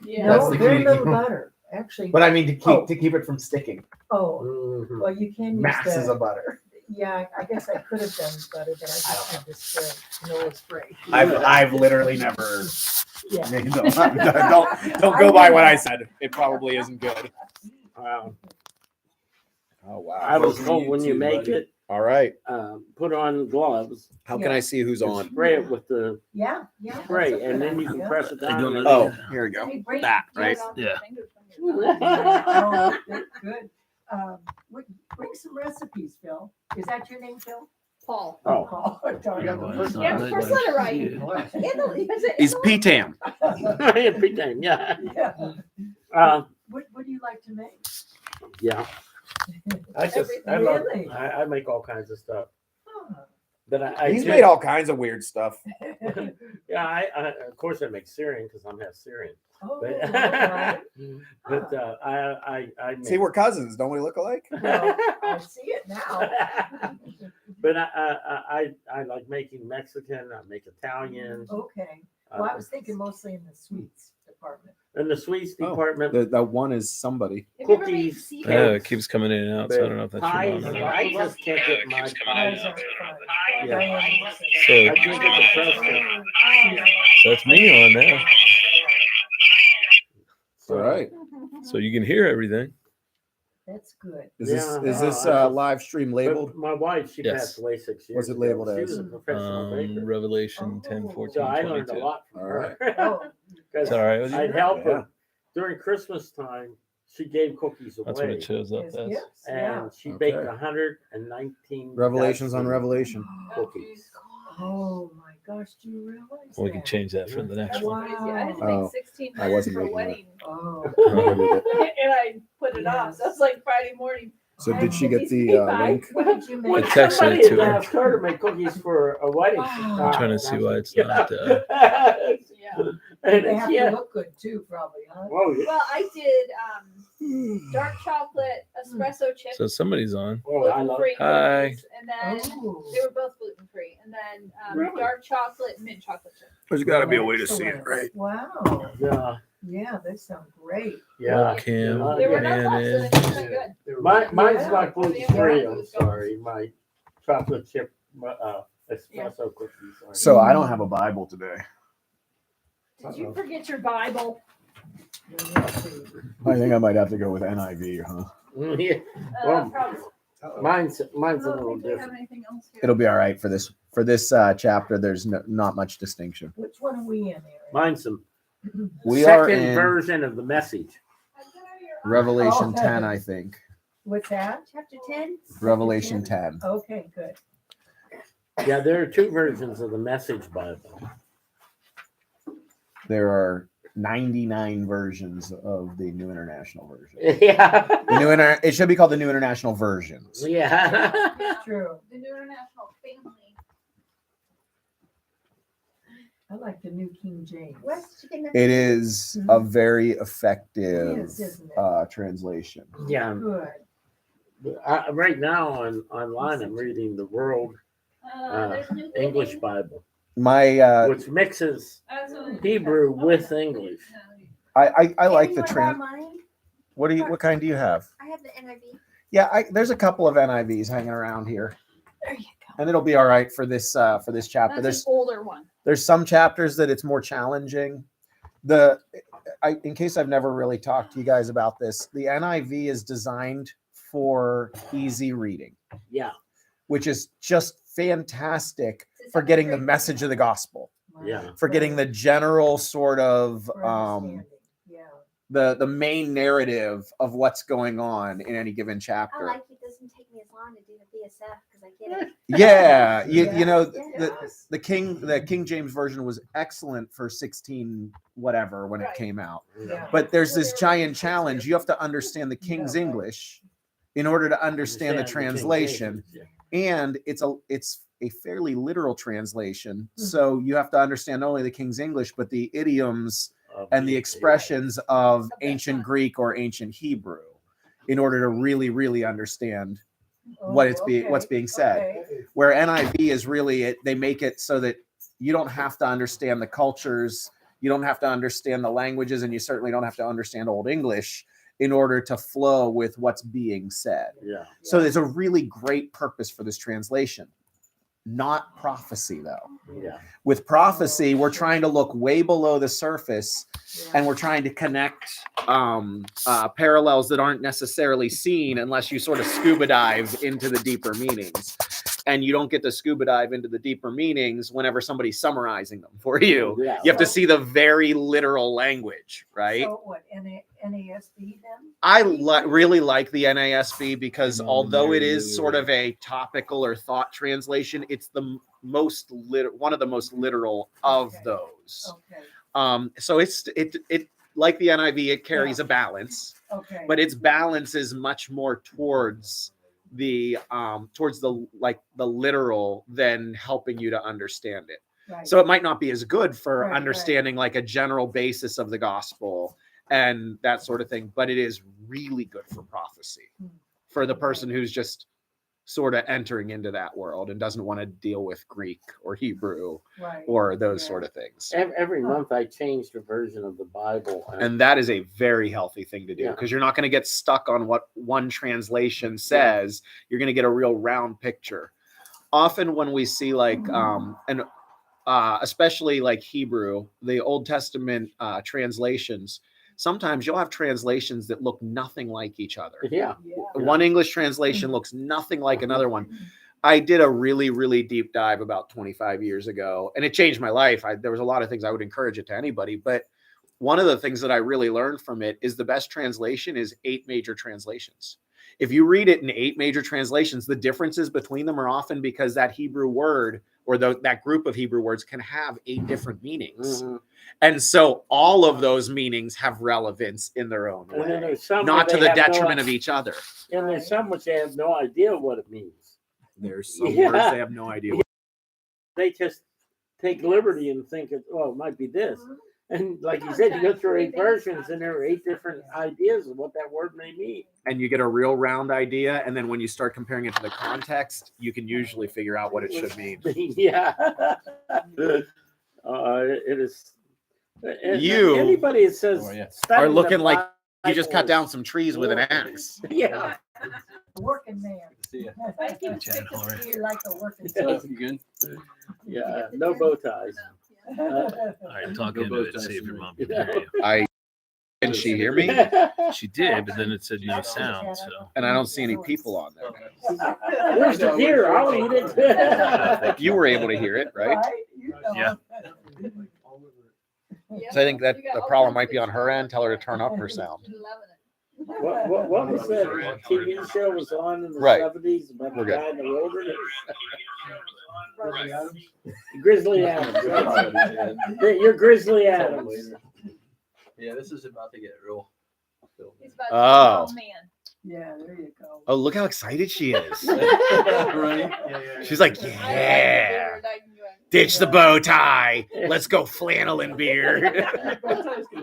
Yeah. That's No, the very key. little butter, actually. But I mean to keep it from sticking. Oh, Mhm. well, you can use Masses the, of butter. yeah, I guess I could have done butter, but I just had this spray, Noah spray. I've literally never. Yeah. Don't go by what I said. It probably isn't good. Wow. Oh wow! I was told when you make it, All right. put on gloves, How can I see who's and on? spray it with the Yeah, yeah. that's a spray, good and then you can idea. press it down. doing and it. Oh, here we go. Hey, break- That, get right? it off your Yeah. fingers when you're done. Oh, good. Bring some recipes, Phil. Is that your name, Phil? Paul. Oh. Darn Yeah, it. well, it's not Yeah, that first much. letter right. Yeah. Italy. Is it He's Italy? P-Tam. Every time, yeah. Yeah. What do you like to make? Yeah. I just, Everything. I love, Really? I make all kinds of stuff. Huh. But I He's do- made all kinds of weird stuff. Yeah, I of course I make Syrian because I'm half Syrian. Oh, But, okay. but I make, See, we're cousins. Don't we look alike? Well, I see it now. but I like making Mexican. I make Italian. Okay. Well, I was thinking mostly in the sweets department. in the sweets Oh, department. That one is somebody. Have you ever made Cookies. seafood? Yeah, it keeps coming in and out, so I don't know if that's pies, your mom. I just can't get my Pies pies. are fun. Yeah. Diane was So, I can't get the press. so it's me on now. All right. So you can hear everything. That's good. Is this Yeah, is this I- live stream labeled? But my wife, she Yes. passed away 6 years What's it ago. labeled She as? was a professional baker. Revelation Oh. 10, 14, So I learned a 22. lot from All her. right. Oh, It's all right with you? I'd help Yeah. her during Christmas time. She gave cookies That's what away, it shows up yes, as. yes, and yeah. she Okay. baked 119 Revelations on dozen Revelation. cookies. Oh my gosh, do you realize Well, we can that? change that for the next Wow. one. Crazy. I had to Oh, make 16 I wasn't for a making that. wedding. Oh, And I put it off. So it's like Friday morning. So I did she get cookies the made by- link? what did you Well, make? I texted somebody it to had her. asked her to make cookies for a wedding. Wow. I'm trying to see why it's Yeah. not. Yeah. And They have yeah. to look good too, probably, huh? Whoa, yeah. Well, I did dark chocolate espresso chip. So somebody's on. Whoa, I love gluten-free Hi. cookies, and then Oh. they were both gluten free. And then Really? dark chocolate, mint chocolate chip. There's got to be a way to see it, right? Wow. Yeah, Yeah, they sound great. yeah. Webcam. They were yeah. not tough, so they tasted good. Mine's Yeah. not gluten free. Yeah. I'm sorry. My chocolate chip espresso cookies. Are. So I don't have a Bible today. Did you forget your Bible? Let's see. I think I might have to go with NIV, huh? Yeah, Well, Probably. mine's a I little don't think we have different. anything else here. It'll be all right for this chapter. There's not much distinction. Which one are we in, Aaron? Mine's the We are second in version of the message. Revelation Oh. 10, I think. What's that? Chapter 10? Revelation 10. Okay, good. Yeah, there are two versions of the message Bible. There are 99 versions of the New International Version. Yeah. It should be called the New International Versions. Yeah. It's true. The New International Family. I like the New King James. West Chicken. It is a very effective It is, isn't it? translation. Yeah. Good. Right now online, I'm reading the World There's New English Living. Bible, My which mixes That's what- Hebrew with English. I like the trend. trend. What kind do you have? I have the NIV. Yeah, there's a couple of NIVs hanging around here, There you go. and it'll be all right for this chapter. That's There's an older one. there's some chapters that it's more challenging. In case I've never really talked to you guys about this, the NIV is designed for easy reading, Yeah. which is just fantastic for getting the message of the gospel, Yeah. for getting the general sort of For understanding. Yeah. the main narrative of what's going on in any given I chapter. like it. Doesn't take me as long to do the BSF because I get it. Yeah, you know Yes. the King James version was excellent for 16 whatever when it Right. came out. Yeah. But there's this giant challenge. You have to understand the King's Yeah. English in order to understand the King translation, James, and it's a fairly literal translation. Mhm. So you have to understand not only the King's English but the idioms yeah. and the expressions of Of that ancient time. Greek or ancient Hebrew in order to really understand Oh, what's okay. being said. Okay. Where NIV is really they make it so that you don't have to understand the cultures, You don't have to understand the languages, and you certainly don't have to understand Old English in order to flow with what's being said. Yeah. So there's a really great purpose for this translation. Not prophecy, though. Yeah. With prophecy, we're trying to look way below the surface, and we're trying to connect parallels that aren't necessarily seen unless you sort of scuba dive into the deeper meanings. And you don't get to scuba dive into the deeper meanings whenever somebody's summarizing them for you. Yeah. You have to see the very literal language, right? So what, NASB then? I really like the NASB because Mom, although it Mary is Lou. sort of a topical or thought translation, it's the most one of the most literal of Okay. those. Okay, So it like the NIV, it carries a balance, okay. but its balance is much more towards the like the literal than helping you to understand it. Right. So it might not be as good for Right, right. understanding like a general basis of the gospel and that sort of thing, but it is really good for prophecy Hmm. for the person who's just sort of entering into that world and doesn't want to deal with Greek or Hebrew Right. or those Yeah. sort of things. Every month I changed a version of the Bible. And that is a very healthy thing to do Yeah. because you're not going to get stuck on what one translation says. You're going to get a real round picture. Often when we see like especially like Hebrew, the Old Testament translations, sometimes you'll have translations that look nothing like each other. Yeah. Yeah. One English translation looks nothing like another one. I did a really, really deep dive about 25 years ago, and it changed my life. There was a lot of things I would encourage it to anybody, but one of the things that I really learned from it is the best translation is 8 major translations. If you read it in 8 major translations, the differences between them are often because that Hebrew word or that group of Hebrew words can have 8 different meanings. Mhm. And so all of those meanings have relevance in their own And then way, there's some not to where the they have detriment of each other. And there's some which they have no idea what it means. There's some Yeah. words they have no idea what. They just take liberty and think it might be this. And like you said, you go through 8 versions and there are 8 different ideas of what that word may mean. And you get a real round idea, and then when you start comparing it to the context, you can usually figure out what it should mean. Yeah. It is. You Anybody that says Oh, yeah. study Are the looking like you just cut Bible down some trees with an axe. Yeah. Working man. See ya. I keep Chat, sticking Laura. to You like a working Yeah. man. You good? Yeah. No bow ties. All right, talk Go into both it. sides See if of your me. mom can hear you. Can she hear me? She did, but then it said no sound. So And I don't see any people on there. Where's the deer? I'll eat it. You were able to hear it, right? You know. Yeah. So I think that the problem might be on her end. Tell her to turn up her sound. What was that TV show was on in the Right. 70s about the We're good. guy in the wilderness? Grizzly Adams. You're Grizzly Adams. Yeah, this is about to get real. He's about to Oh. be a man. Yeah, there you go. Oh, look how excited she is. Right? Yeah. She's like, I like the yeah, beard, I can do it. ditch the bow tie. Let's go flannel and beard. Aaron, yeah, not wearing the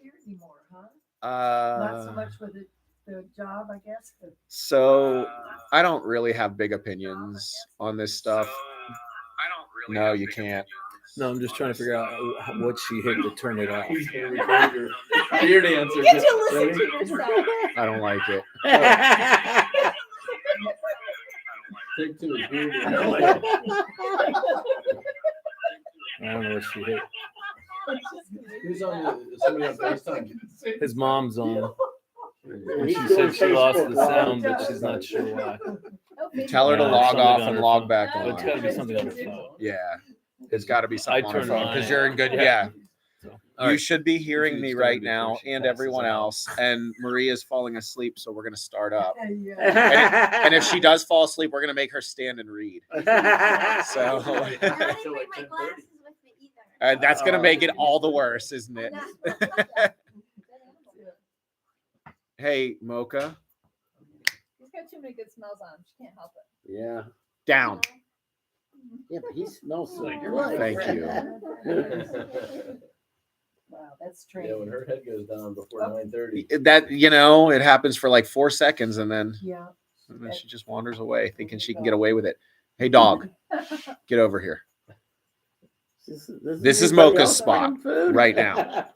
beard anymore, huh? Not so much with the job, I guess. But So I don't really have big opinions on this stuff. No, you can't. no, I'm just trying to figure out what she hit to turn it off. He's gonna record your beard answer. You get to listen Ready? to yourself. I don't like it. Take 2 is beard I don't know what she hit. Who's on somebody on FaceTime? His mom's on. And He's she doing said she lost the Facebook sound, Live. but she's not sure why. Tell her to Yeah, log something off on and her log phone. back But it's on. got to be something on her phone. Yeah, it's got to be something I on her turned phone mine because you're in good. Yeah, So, you should be hearing Usually me it's gotta right be now before she and passes everyone out. else. And Maria's falling asleep, so we're gonna start up. Yeah. And if she does fall asleep, we're gonna make her stand and read. So I didn't bring my glasses with me either. that's gonna make it all the worse, isn't it? Hey, Mocha, He's got too many good smells on him. She can't help it. Yeah. down. Yeah, but he smells so Like good. your Thank you. Wow, that's Yeah, when training. her head goes down before 9:30. That it happens for like 4 seconds, and then Yeah. she just wanders away, thinking she can get away with it. Hey, dog, get over here. This is anybody Mocha's else spot having food? right now.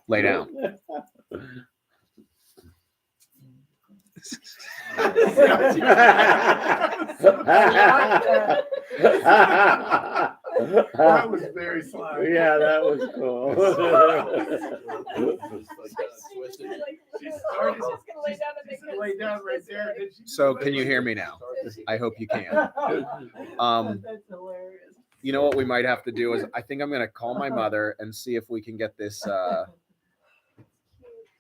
Lay down. That was very sly. Yeah, that was cool. She started. She's just gonna lay down and make She's gonna lay down right there. and then she- So can you hear me now? I hope you can. That's hilarious. You know what we might have to do is I think I'm going to call my mother and see if we can get this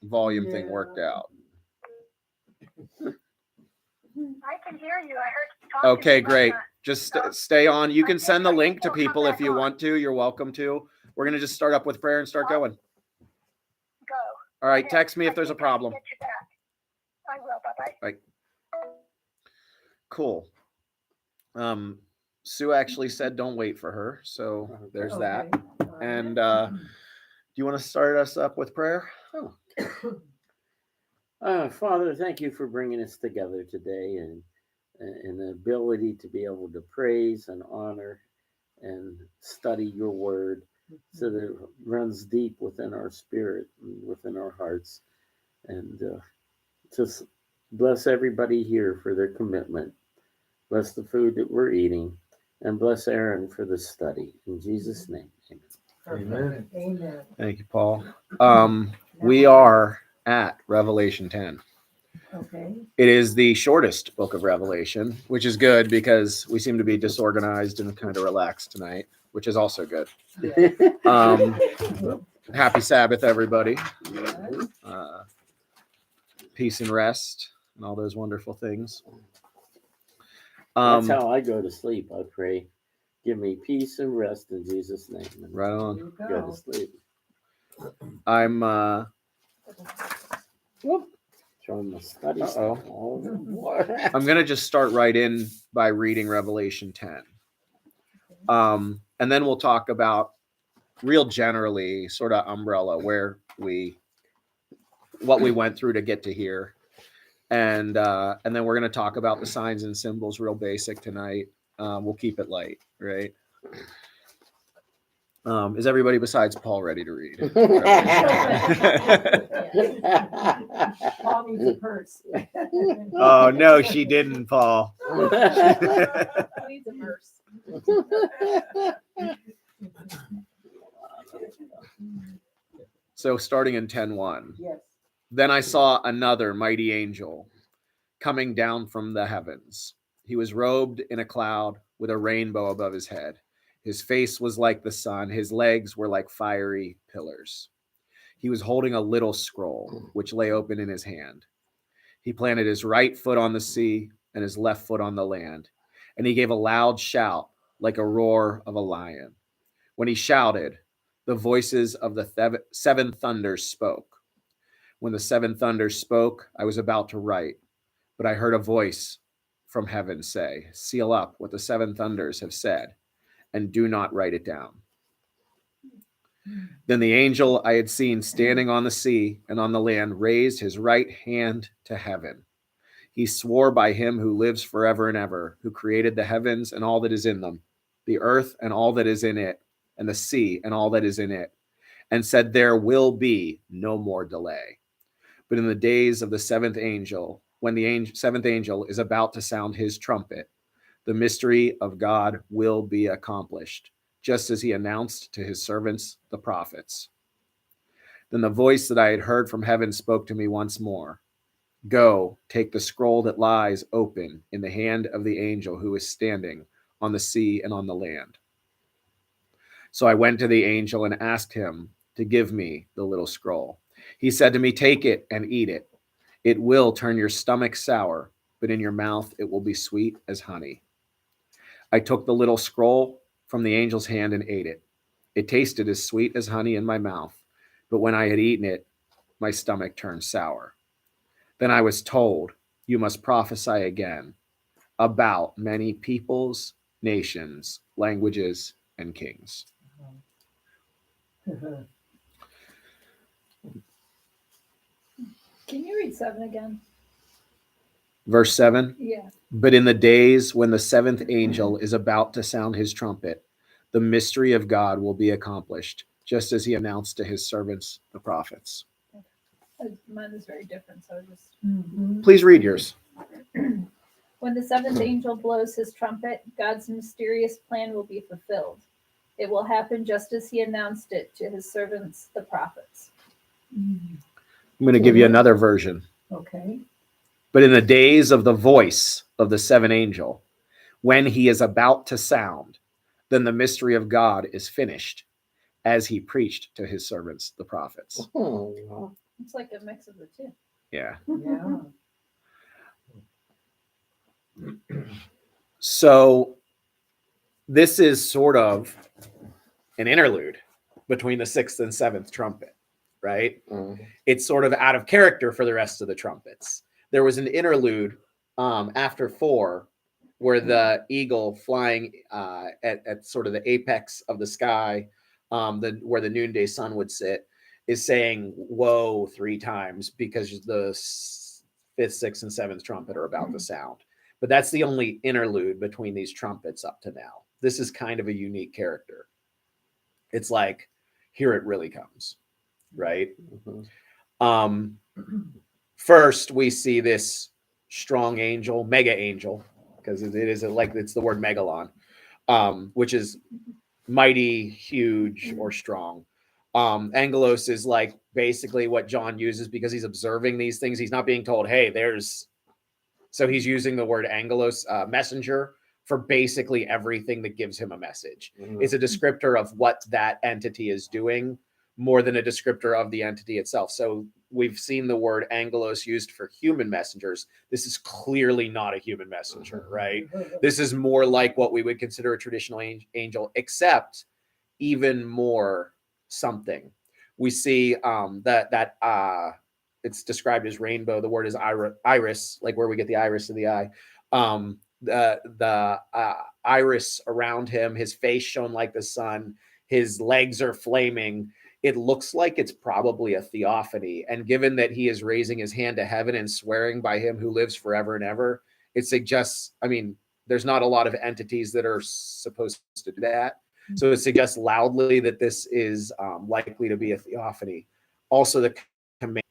volume thing worked out. I can hear you. I heard you talking. Okay, great. Just stay on. You can send the link to people if you want to. You're welcome to. We're going to just start up with prayer and start going. Go. All right. Text me if there's a problem. Get you back. I will. Bye-bye. Cool. Sue actually said don't wait for her. So there's that. Okay. All right. And do you want to start us up with prayer? Father, thank you for bringing us together today and the ability to be able to praise and honor and study your word so that it runs deep within our spirit and within our hearts. And just bless everybody here for their commitment. Bless the food that we're eating and bless Aaron for the study. In Jesus' name, amen. Perfect. Amen. Thank you, Paul. We are at Revelation 10. Okay. It is the shortest book of Revelation, which is good because we seem to be disorganized and kind of relaxed tonight, which is also good. Happy Sabbath, everybody. Peace and rest and all those wonderful things. That's how I go to sleep. I pray, give me peace and rest in Jesus' name. And Right on. You go go. to sleep. I'm Throwing my study Uh-oh. stuff all over the floor. I'm gonna just start right in by reading Revelation 10. And then we'll talk about real generally sort of umbrella what we went through to get to here. And then we're gonna talk about the signs and symbols real basic tonight. We'll keep it light, right? Is everybody besides Paul ready to read? Paul needs a purse. Oh no, she didn't, Paul. Needs a verse. So starting in 10:1. Yes. Then I saw another mighty angel coming down from the heavens. He was robed in a cloud with a rainbow above his head. His face was like the sun. His legs were like fiery pillars. He was holding a little scroll, which lay open in his hand. He planted his right foot on the sea and his left foot on the land. And he gave a loud shout like a roar of a lion. When he shouted, the voices of the seven thunders spoke. When the seven thunders spoke, I was about to write, but I heard a voice from heaven say, seal up what the seven thunders have said, and do not write it down. Then the angel I had seen standing on the sea and on the land raised his right hand to heaven. He swore by him who lives forever and ever, who created the heavens and all that is in them, the earth and all that is in it, and the sea and all that is in it, and said, there will be no more delay. But in the days of the seventh angel, when the seventh angel is about to sound his trumpet, the mystery of God will be accomplished, just as he announced to his servants, the prophets. Then the voice that I had heard from heaven spoke to me once more. Go, take the scroll that lies open in the hand of the angel who is standing on the sea and on the land. So I went to the angel and asked him to give me the little scroll. He said to me, take it and eat it. It will turn your stomach sour, but in your mouth it will be sweet as honey. I took the little scroll from the angel's hand and ate it. It tasted as sweet as honey in my mouth, but when I had eaten it, my stomach turned sour. Then I was told, you must prophesy again about many peoples, nations, languages, and kings. Can you read 7 again? Verse 7. Yeah. But in the days when the seventh angel is about to sound his trumpet, the mystery of God will be accomplished, just as he announced to his servants, the prophets. Mine is very different, so I just. Mhm. Please read yours. When the seventh angel blows his trumpet, God's mysterious plan will be fulfilled. It will happen just as he announced it to his servants, the prophets. Mhm. I'm going to give you another version. Okay. But in the days of the voice of the seventh angel, when he is about to sound, then the mystery of God is finished, as he preached to his servants, the prophets. Oh, wow. It's like a mix of the two. Yeah. Yeah. So this is sort of an interlude between the sixth and seventh trumpet, right? It's sort of out of character for the rest of the trumpets. There was an interlude after 4 where the eagle flying at sort of the apex of the sky, where the noonday sun would sit, is saying "woe" 3 times because the 5th, 6th, and 7th trumpet are about to sound. But that's the only interlude between these trumpets up to now. This is kind of a unique character. It's like, here it really comes, right? First, we see this strong angel, mega angel, because it's the word megalon, which is mighty, huge, or strong. Angelos is like basically what John uses because he's observing these things. He's not being told, hey, so he's using the word angelos, messenger, for basically everything that gives him a message. It's a descriptor of what that entity is doing more than a descriptor of the entity itself. So we've seen the word angelos used for human messengers. This is clearly not a human messenger, right? This is more like what we would consider a traditional angel, except even more something. We see that it's described as rainbow. The word is iris, like where we get the iris of the eye. The iris around him, his face shone like the sun, his legs are flaming. It looks like it's probably a theophany. And given that he is raising his hand to heaven and swearing by him who lives forever and ever, it suggests, there's not a lot of entities that are supposed to do that. So it suggests loudly that this is likely to be a theophany. Also, the command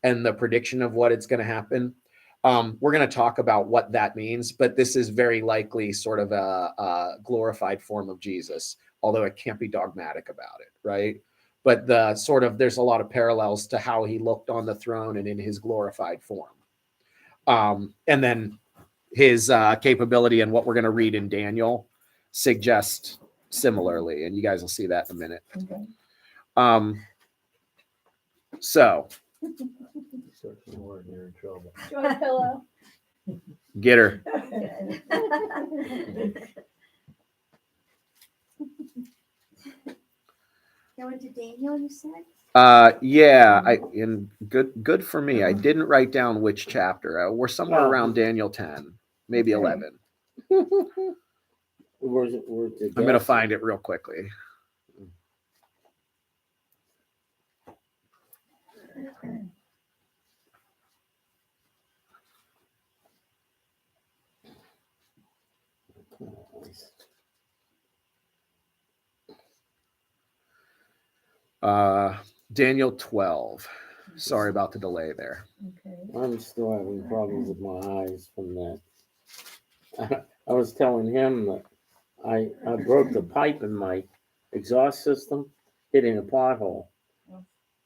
and the prediction of what it's going to happen. We're going to talk about what that means, but this is very likely sort of a glorified form of Jesus, although it can't be dogmatic about it, right? But there's a lot of parallels to how he looked on the throne and in his glorified form. And then his capability and what we're going to read in Daniel suggest similarly, and you guys will see that in a minute. Okay. So Searching word, you're in trouble. Do you want a pillow? get her. Going to Daniel, you said? Yeah, and good for me. I didn't write down which chapter. We're somewhere around Daniel 10, maybe 11. Where's it? I'm gonna find it real quickly. Daniel 12. Sorry about the delay there. Okay. I'm still having problems with my eyes from that. I was telling him that I broke the pipe in my exhaust system, hitting a pothole.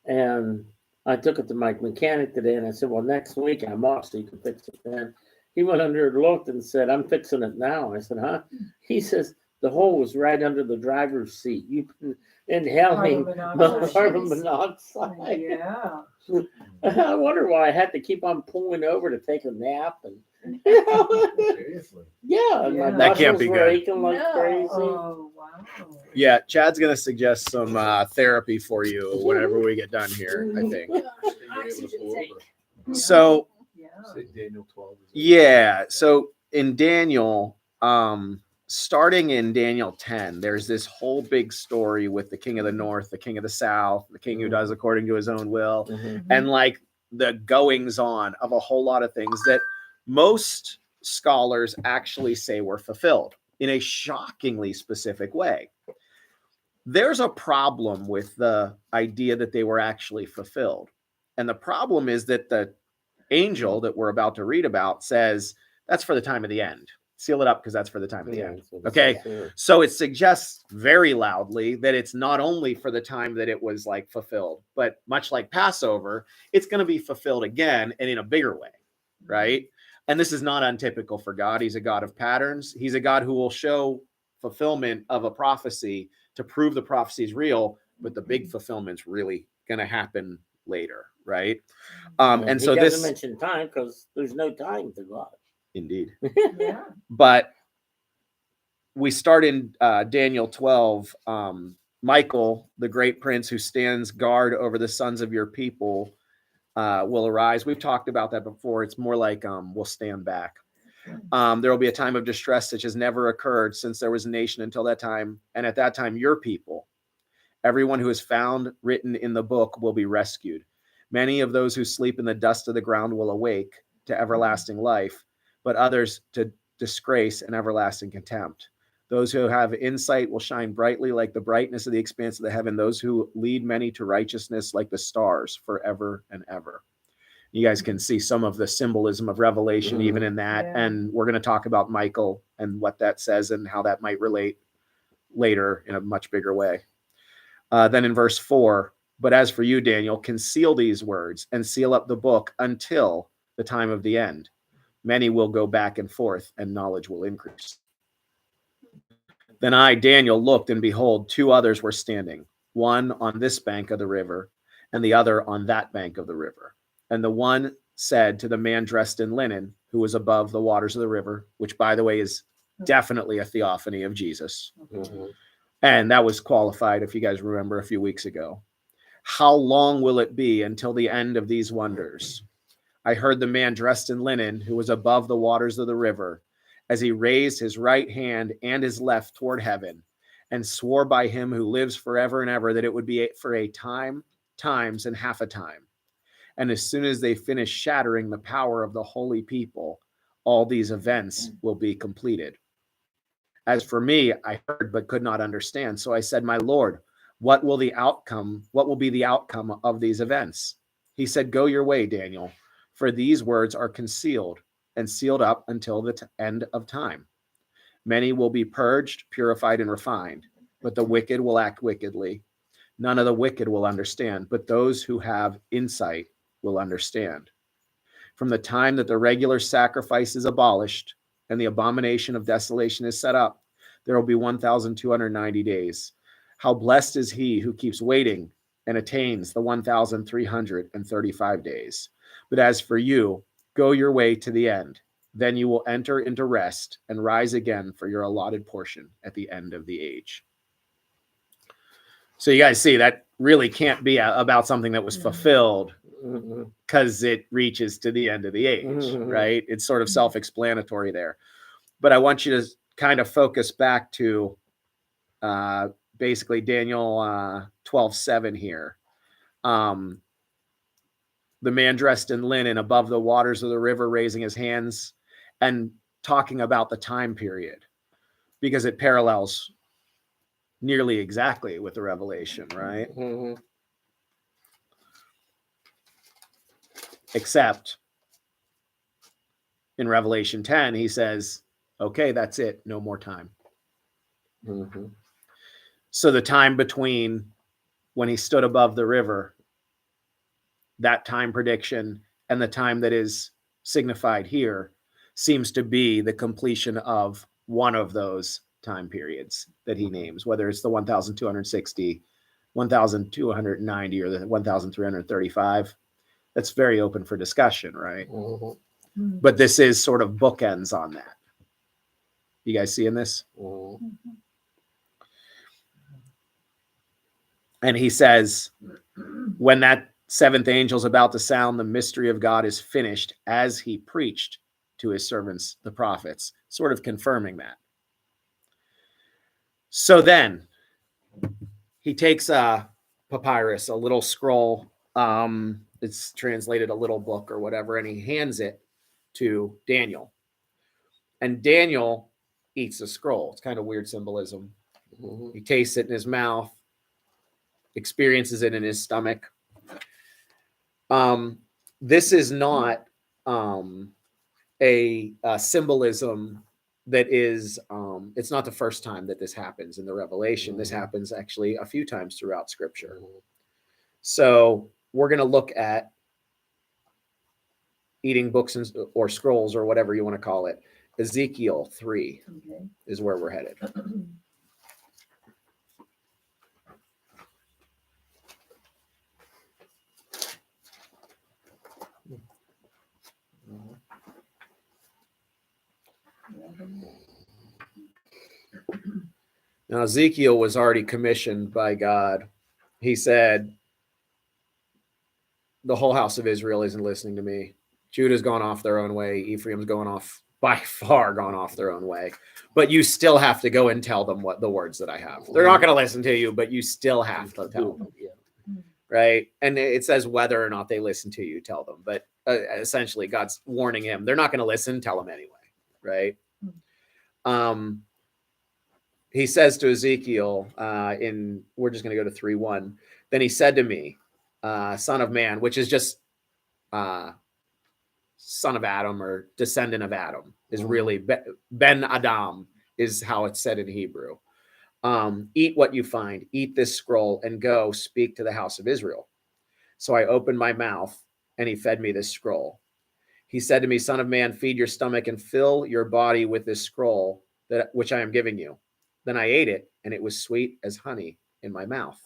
And I took it to my mechanic today and I said, well, next week I'm off so you can fix it then. He went under and looked and said, I'm fixing it now. I said, huh? He says, the hole was right under the driver's seat. You've been inhaling carbon monoxide. Yeah. I wonder why I had to keep on pulling over to take a nap. And Seriously. yeah, and my Yeah. That can't be muscles were good. aching like No. crazy. Oh, wow. Yeah, Chad's gonna suggest some therapy for you whenever we get done here, I think. Oxygen tank. So Yeah. Say Daniel 12. yeah, so in Daniel, starting in Daniel 10, there's this whole big story with the king of the north, the king of the south, the king who does according to his own will, and like the goings on of a whole lot of things that most scholars actually say were fulfilled in a shockingly specific way. there's a problem with the idea that they were actually fulfilled. And the problem is that the angel that we're about to read about says that's for the time of the end. Seal it up because that's for the time of the end. Okay. So it suggests very loudly that it's not only for the time that it was like fulfilled, but much like Passover, it's going to be fulfilled again and in a bigger way. Right. And this is not untypical for God. He's a God of patterns. He's a God who will show fulfillment of a prophecy to prove the prophecy is real, but the big fulfillment's really going to happen later. Right. And so he doesn't this mention time because there's no time to God. indeed. Yeah. But we start in Daniel 12. Michael, the great prince who stands guard over the sons of your people, will arise. We've talked about that before. It's more like we'll stand back. There will be a time of distress such as never occurred since there was a nation until that time. And at that time, your people, everyone who is found written in the book, will be rescued. Many of those who sleep in the dust of the ground will awake to everlasting life, but others to disgrace and everlasting contempt. Those who have insight will shine brightly like the brightness of the expanse of the heaven. Those who lead many to righteousness like the stars forever and ever. You guys can see some of the symbolism of Revelation even in that. Yeah. And we're going to talk about Michael and what that says and how that might relate later in a much bigger way. Then in verse 4, but as for you, Daniel, conceal these words and seal up the book until the time of the end. Many will go back and forth, and knowledge will increase. Then I, Daniel, looked, and behold, two others were standing, one on this bank of the river, and the other on that bank of the river. And the one said to the man dressed in linen, who was above the waters of the river, which, by the way, is definitely a theophany of Jesus. And that was qualified, if you guys remember, a few weeks ago. How long will it be until the end of these wonders? I heard the man dressed in linen, who was above the waters of the river, as he raised his right hand and his left toward heaven, and swore by him who lives forever and ever that it would be for a time, times, and half a time. And as soon as they finish shattering the power of the holy people, all these events will be completed. As for me, I heard but could not understand. So I said, my Lord, what will be the outcome of these events? He said, go your way, Daniel, for these words are concealed and sealed up until the end of time. Many will be purged, purified, and refined, but the wicked will act wickedly. None of the wicked will understand, but those who have insight will understand. From the time that the regular sacrifice is abolished and the abomination of desolation is set up, there will be 1,290 days. How blessed is he who keeps waiting and attains the 1,335 days. But as for you, go your way to the end. Then you will enter into rest and rise again for your allotted portion at the end of the age. So you guys see that really can't be about something that was fulfilled because it reaches to the end of the age, right? It's sort of self-explanatory there. But I want you to kind of focus back to basically Daniel 12:7 here. The man dressed in linen above the waters of the river, raising his hands and talking about the time period, because it parallels nearly exactly with the Revelation, right? Except in Revelation 10, he says, okay, that's it. No more time. So the time between when he stood above the river, that time prediction, and the time that is signified here seems to be the completion of one of those time periods that he names, whether it's the 1,260, 1,290, or the 1,335. That's very open for discussion, right? But this is sort of bookends on that. You guys seeing this? And he says, when that seventh angel is about to sound, the mystery of God is finished, as he preached to his servants, the prophets, sort of confirming that. So then he takes a papyrus, a little scroll. It's translated a little book or whatever, and he hands it to Daniel. And Daniel eats the scroll. It's kind of weird symbolism. He tastes it in his mouth, experiences it in his stomach. This is not a symbolism that is, it's not the first time that this happens in the Revelation. This happens actually a few times throughout Scripture. So we're going to look at eating books or scrolls or whatever you want to call it. Ezekiel 3 is where we're headed. Now, Ezekiel was already commissioned by God. He said, the whole house of Israel isn't listening to me. Judah's gone off their own way. Ephraim's gone off, by far gone off their own way. But you still have to go and tell them what the words that I have. They're not going to listen to you, but you still have to tell them. Right? And it says whether or not they listen to you, tell them. But essentially, God's warning him. They're not going to listen. Tell them anyway. Right? He says to Ezekiel, we're just going to go to 3:1. Then he said to me, son of man, which is just son of Adam or descendant of Adam, is really Ben Adam is how it's said in Hebrew. Eat what you find, eat this scroll, and go speak to the house of Israel. So I opened my mouth, and he fed me this scroll. He said to me, son of man, feed your stomach and fill your body with this scroll which I am giving you. Then I ate it, and it was sweet as honey in my mouth.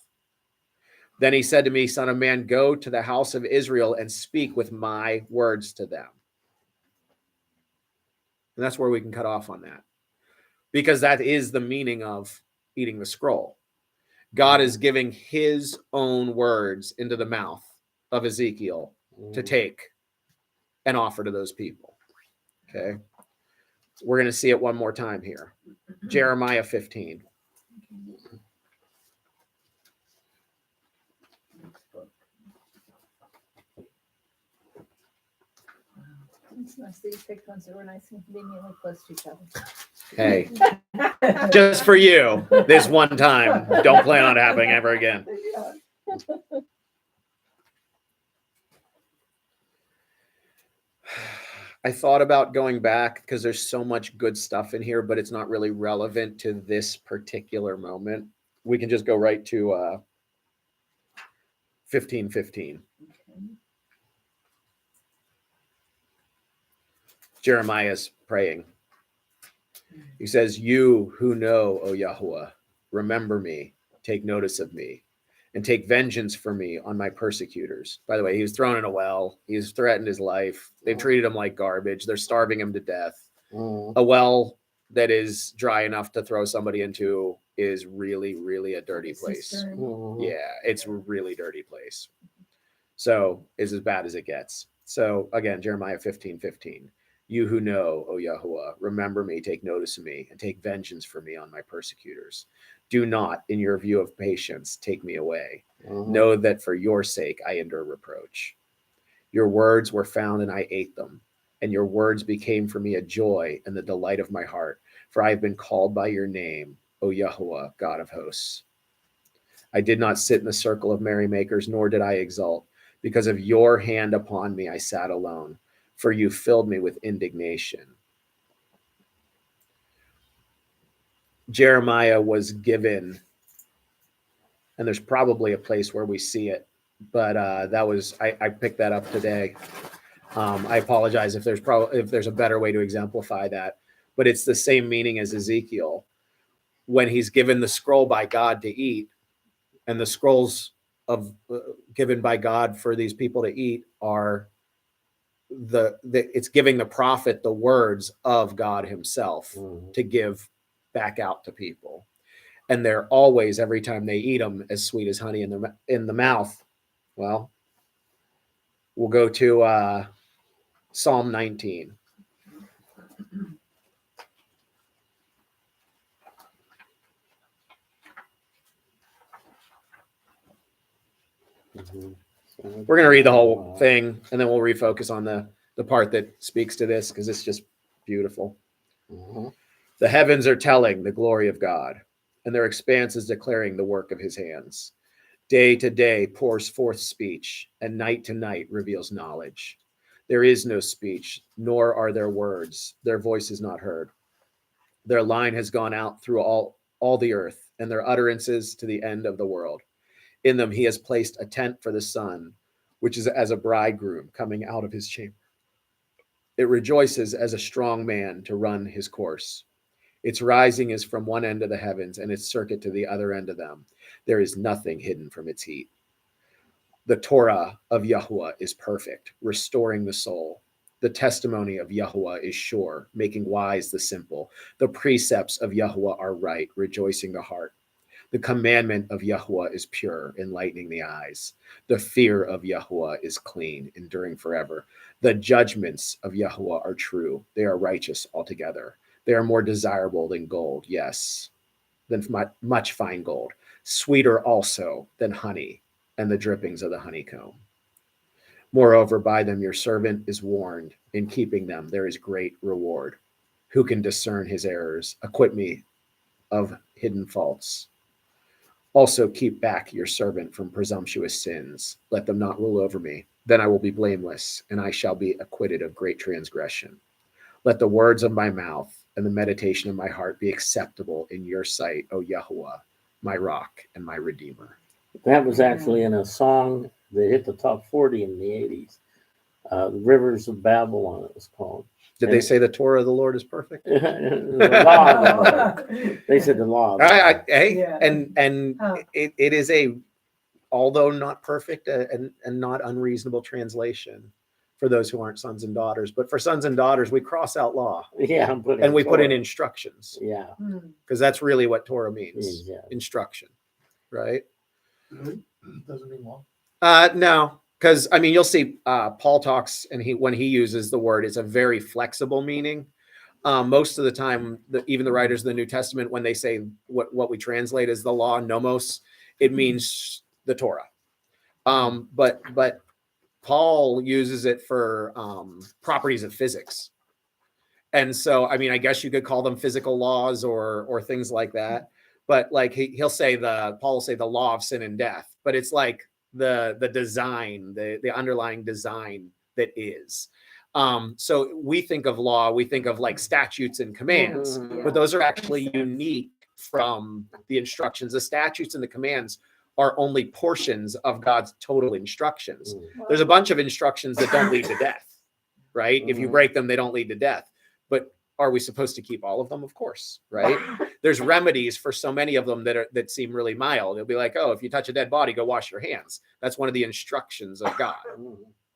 Then he said to me, son of man, go to the house of Israel and speak with my words to them. And that's where we can cut off on that, because that is the meaning of eating the scroll. God is giving his own words into the mouth of Ezekiel to take and offer to those people. Okay. We're going to see it one more time here. Jeremiah 15. It's nice that you picked ones that were nice and conveniently close to each other. Hey, just for you, this one time. Don't plan on it happening ever again. I thought about going back because there's so much good stuff in here, but it's not really relevant to this particular moment. We can just go right to 15:15. Jeremiah's praying. He says, you who know, O Yahweh, remember me, take notice of me, and take vengeance for me on my persecutors. By the way, he was thrown in a well. He's threatened his life. They've treated him like garbage. They're starving him to death. A well that is dry enough to throw somebody into is really, really a dirty place. Yeah, it's a really dirty place. So it's as bad as it gets. So again, Jeremiah 15:15. You who know, O Yahuwah, remember me, take notice of me, and take vengeance for me on my persecutors. Do not, in your view of patience, take me away. Know that for your sake I endure reproach. Your words were found and I ate them, and your words became for me a joy and the delight of my heart, for I have been called by your name, O Yahuwah, God of hosts. I did not sit in the circle of merrymakers, nor did I exult. Because of your hand upon me I sat alone, for you filled me with indignation. Jeremiah was given, and there's probably a place where we see it, but I picked that up today. I apologize if there's a better way to exemplify that, but it's the same meaning as Ezekiel when he's given the scroll by God to eat, and the scrolls of given by God for these people to eat are it's giving the prophet the words of God himself to give back out to people. And they're always, every time they eat them, as sweet as honey in the mouth. Well, we'll go to Psalm 19. We're going to read the whole thing, and then we'll refocus on the part that speaks to this, because it's just beautiful. The heavens are telling the glory of God, and their expanse is declaring the work of his hands. Day to day pours forth speech, and night to night reveals knowledge. There is no speech, nor are there words. Their voice is not heard. Their line has gone out through all the earth, and their utterances to the end of the world. In them he has placed a tent for the sun, which is as a bridegroom coming out of his chamber. It rejoices as a strong man to run his course. Its rising is from one end of the heavens, and its circuit to the other end of them. There is nothing hidden from its heat. The Torah of Yahuwah is perfect, restoring the soul. The testimony of Yahuwah is sure, making wise the simple. The precepts of Yahuwah are right, rejoicing the heart. The commandment of Yahuwah is pure, enlightening the eyes. The fear of Yahuwah is clean, enduring forever. The judgments of Yahuwah are true. They are righteous altogether. They are more desirable than gold, yes, than much fine gold. Sweeter also than honey and the drippings of the honeycomb. Moreover, by them your servant is warned. In keeping them, there is great reward. Who can discern his errors? Acquit me of hidden faults. Also keep back your servant from presumptuous sins. Let them not rule over me. Then I will be blameless, and I shall be acquitted of great transgression. Let the words of my mouth and the meditation of my heart be acceptable in your sight, O Yahuwah, my rock and my redeemer. That was actually in a song that hit the top 40 in the 80s. The Rivers of Babylon, it was called. Did they say the Torah of the Lord is perfect? The law of the Lord. They said the law. Of the Lord. Hey, Yeah. and Oh. it is a, although not perfect and not unreasonable translation for those who aren't sons and daughters. But for sons and daughters, we cross out law Yeah, and we put in Torah. instructions, Yeah. because that's really what Torah means. Yeah. Instruction, right? Doesn't mean long. No, because I mean, you'll see Paul talks, and when he uses the word, it's a very flexible meaning. Most of the time, even the writers of the New Testament, when they say what we translate as the law, nomos, it means the Torah. But Paul uses it for properties of physics. And so, I mean, I guess you could call them physical laws or things like that. But like he'll say Paul will say the law of sin and death, but it's like the design, the underlying design that is. So we think of law, we think of like statutes and commands, but those are actually unique from the instructions. The statutes and the commands are only portions of God's total instructions. There's a bunch of instructions that don't lead to death, right? If you break them, they don't lead to death. But are we supposed to keep all of them? Of course, right? There's remedies for so many of them that seem really mild. It'll be like, oh, if you touch a dead body, go wash your hands. That's one of the instructions of God,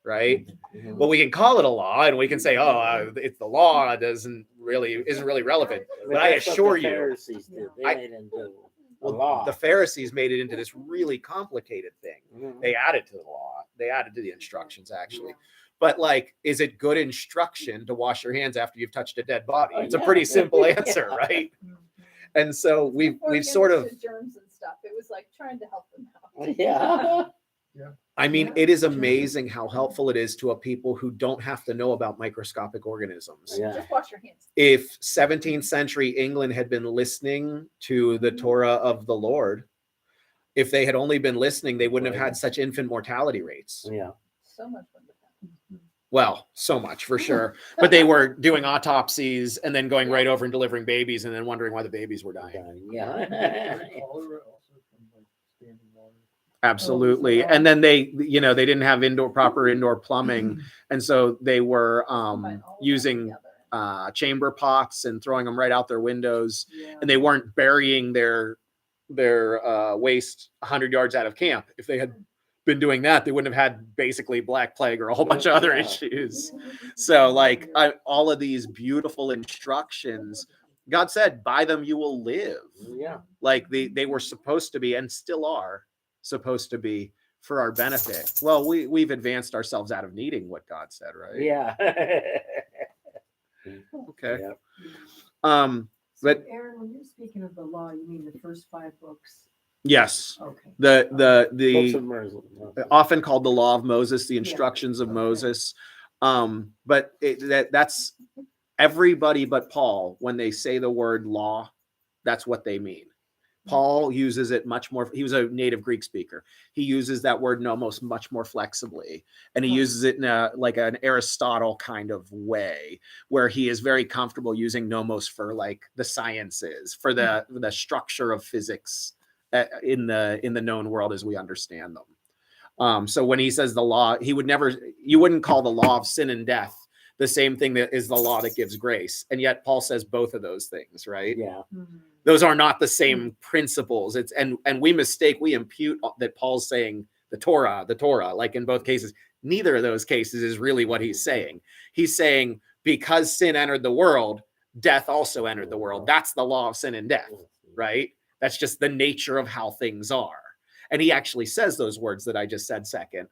right? Well, we can call it a law, and we can say, oh, it's the law isn't really relevant. But I assure you, Pharisees did. They didn't do a law. the Pharisees made it into this really complicated thing. They added to the law. They added to the instructions, actually. But like, is it good instruction to wash your hands after you've touched a dead body? It's a pretty simple answer, right? And so we've sort of germs and stuff. It was like trying to help them out. Yeah. I mean, it is amazing how helpful it is to a people who don't have to know about microscopic organisms. Yeah. Just wash your hands. If 17th century England had been listening to the Torah of the Lord, if they had only been listening, they wouldn't have had such infant mortality rates. Yeah. So much fun. Well, so much for sure. But they were doing autopsies and then going right over and delivering babies and then wondering why the babies were dying. Yeah. Cholera also from like standing water. Absolutely. And then they didn't have proper indoor plumbing. And so they were using chamber pots and throwing them right out their windows. And they weren't burying their waste 100 yards out of camp. If they had been doing that, they wouldn't have had basically Black Plague or a whole bunch of other issues. So like all of these beautiful instructions, God said, by them you will live. Yeah. Like they were supposed to be and still are supposed to be for our benefit. Well, we've advanced ourselves out of needing what God said, right? Yeah. Okay. Yeah. But Aaron, when you're speaking of the law, you mean the first 5 books? yes, Okay. the Books of Moses. often called the law of Moses, the instructions of Moses. But that's everybody but Paul, when they say the word law, that's what they mean. Paul uses it much more. He was a native Greek speaker. He uses that word nomos much more flexibly, and he uses it in like an Aristotle kind of way, where he is very comfortable using nomos for like the sciences, for the structure of physics in the known world as we understand them. So when he says the law, you wouldn't call the law of sin and death the same thing that is the law that gives grace, and yet Paul says both of those things, right? Yeah. Those are not the same principles. And we impute that Paul's saying the Torah, like in both cases. Neither of those cases is really what he's saying. He's saying because sin entered the world, death also entered the world. That's the law of sin and death, right? That's just the nature of how things are. And he actually says those words that I just said second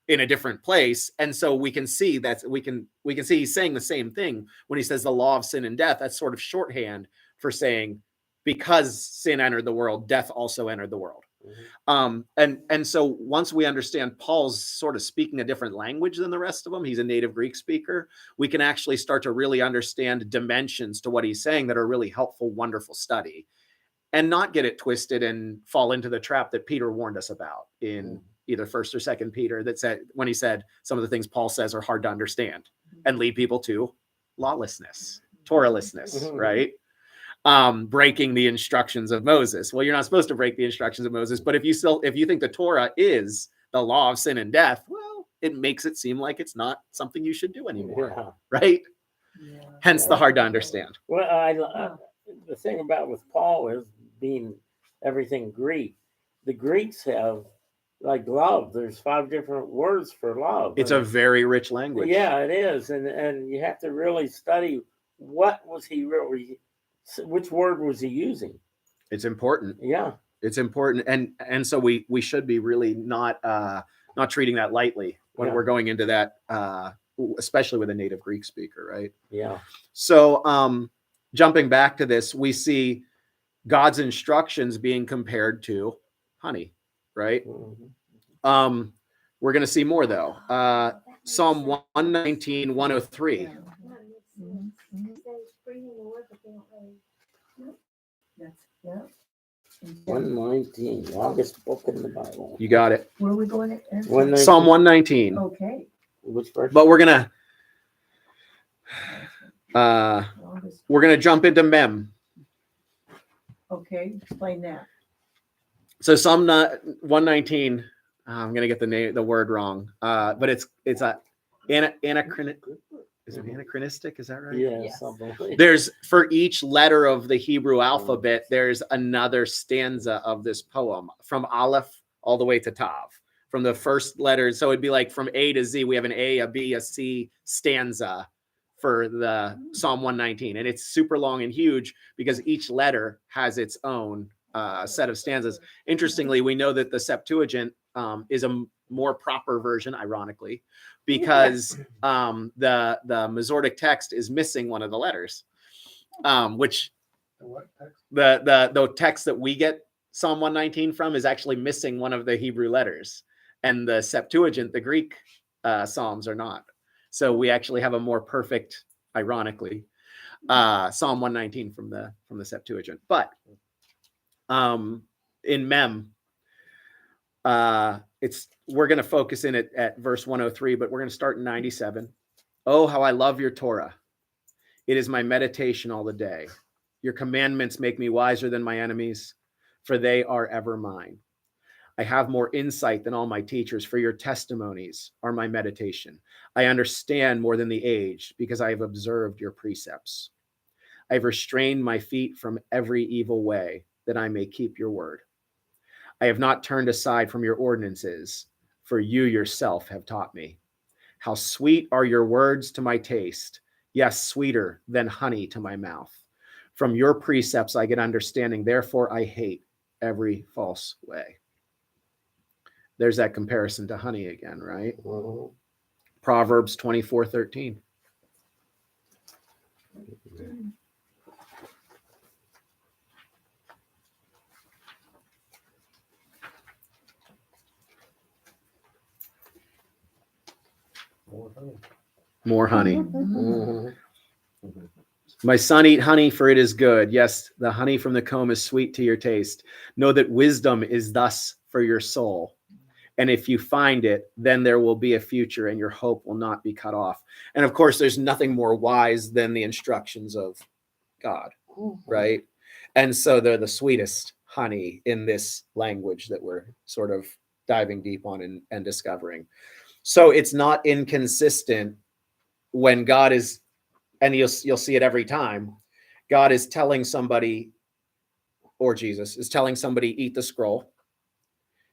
in a different place. And so we can see we can see he's saying the same thing when he says the law of sin and death. That's sort of shorthand for saying because sin entered the world, death also entered the world. And so once we understand Paul's sort of speaking a different language than the rest of them, he's a native Greek speaker, we can actually start to really understand dimensions to what he's saying that are really helpful, wonderful study, and not get it twisted and fall into the trap that Peter warned us about in either 1st or 2nd Peter, that said, when he said some of the things Paul says are hard to understand and lead people to lawlessness, Torahlessness, right? Breaking the instructions of Moses. Well, you're not supposed to break the instructions of Moses, but if you think the Torah is the law of sin and death, well, it makes it seem like it's not something you should do anymore, right? Yeah. Hence the hard to understand. Well, the thing about with Paul is being everything Greek. The Greeks have like love. There's 5 different words for love. It's a very rich language. Yeah, it is, and you have to really study what was he really. Which word was he using? It's important. Yeah, it's important, and so we should be really not treating that lightly when we're going into that, especially with a native Greek speaker, right? Yeah. So jumping back to this, we see God's instructions being compared to honey, right? We're going to see more though. Psalm 119, 103. Yeah. 119, longest book in the Bible. You got it. Where are we going to answer? 119. Psalm 119. Okay. Which verse? But we're gonna jump into Mem. Okay, explain that. So Psalm 119. I'm gonna get the word wrong, but it's a anachronistic. Is it anachronistic? Is that right? Yeah, Yes. something like There's, for each letter of the Hebrew alphabet, there's another stanza of this poem from Aleph all the way to Tav. From the first letter, so it'd be like from A to Z, we have an A, a B, a C stanza for the Psalm 119. And it's super long and huge because each letter has its own set of stanzas. Interestingly, we know that the Septuagint is a more proper version, ironically, because the Masoretic text is missing one of the letters, which the text that we get Psalm 119 from is actually missing one of the Hebrew letters, and the Septuagint, the Greek Psalms, are not. So we actually have a more perfect, ironically, Psalm 119 from the Septuagint. But in Mem, we're going to focus in at verse 103, but we're going to start in 97. Oh, how I love your Torah. It is my meditation all the day. Your commandments make me wiser than my enemies, for they are ever mine. I have more insight than all my teachers, for your testimonies are my meditation. I understand more than the aged, because I have observed your precepts. I have restrained my feet from every evil way, that I may keep your word. I have not turned aside from your ordinances, for you yourself have taught me. How sweet are your words to my taste, yes, sweeter than honey to my mouth. From your precepts I get understanding, therefore I hate every false way. There's that comparison to honey again, right? Proverbs 24:13. More honey. My son, eat honey, for it is good. Yes, the honey from the comb is sweet to your taste. Know that wisdom is thus for your soul. And if you find it, then there will be a future and your hope will not be cut off. And of course, there's nothing more wise than the instructions of God, right? And so they're the sweetest honey in this language that we're sort of diving deep on and discovering. So it's not inconsistent when God is, and you'll see it every time, God is telling somebody, or Jesus is telling somebody, eat the scroll.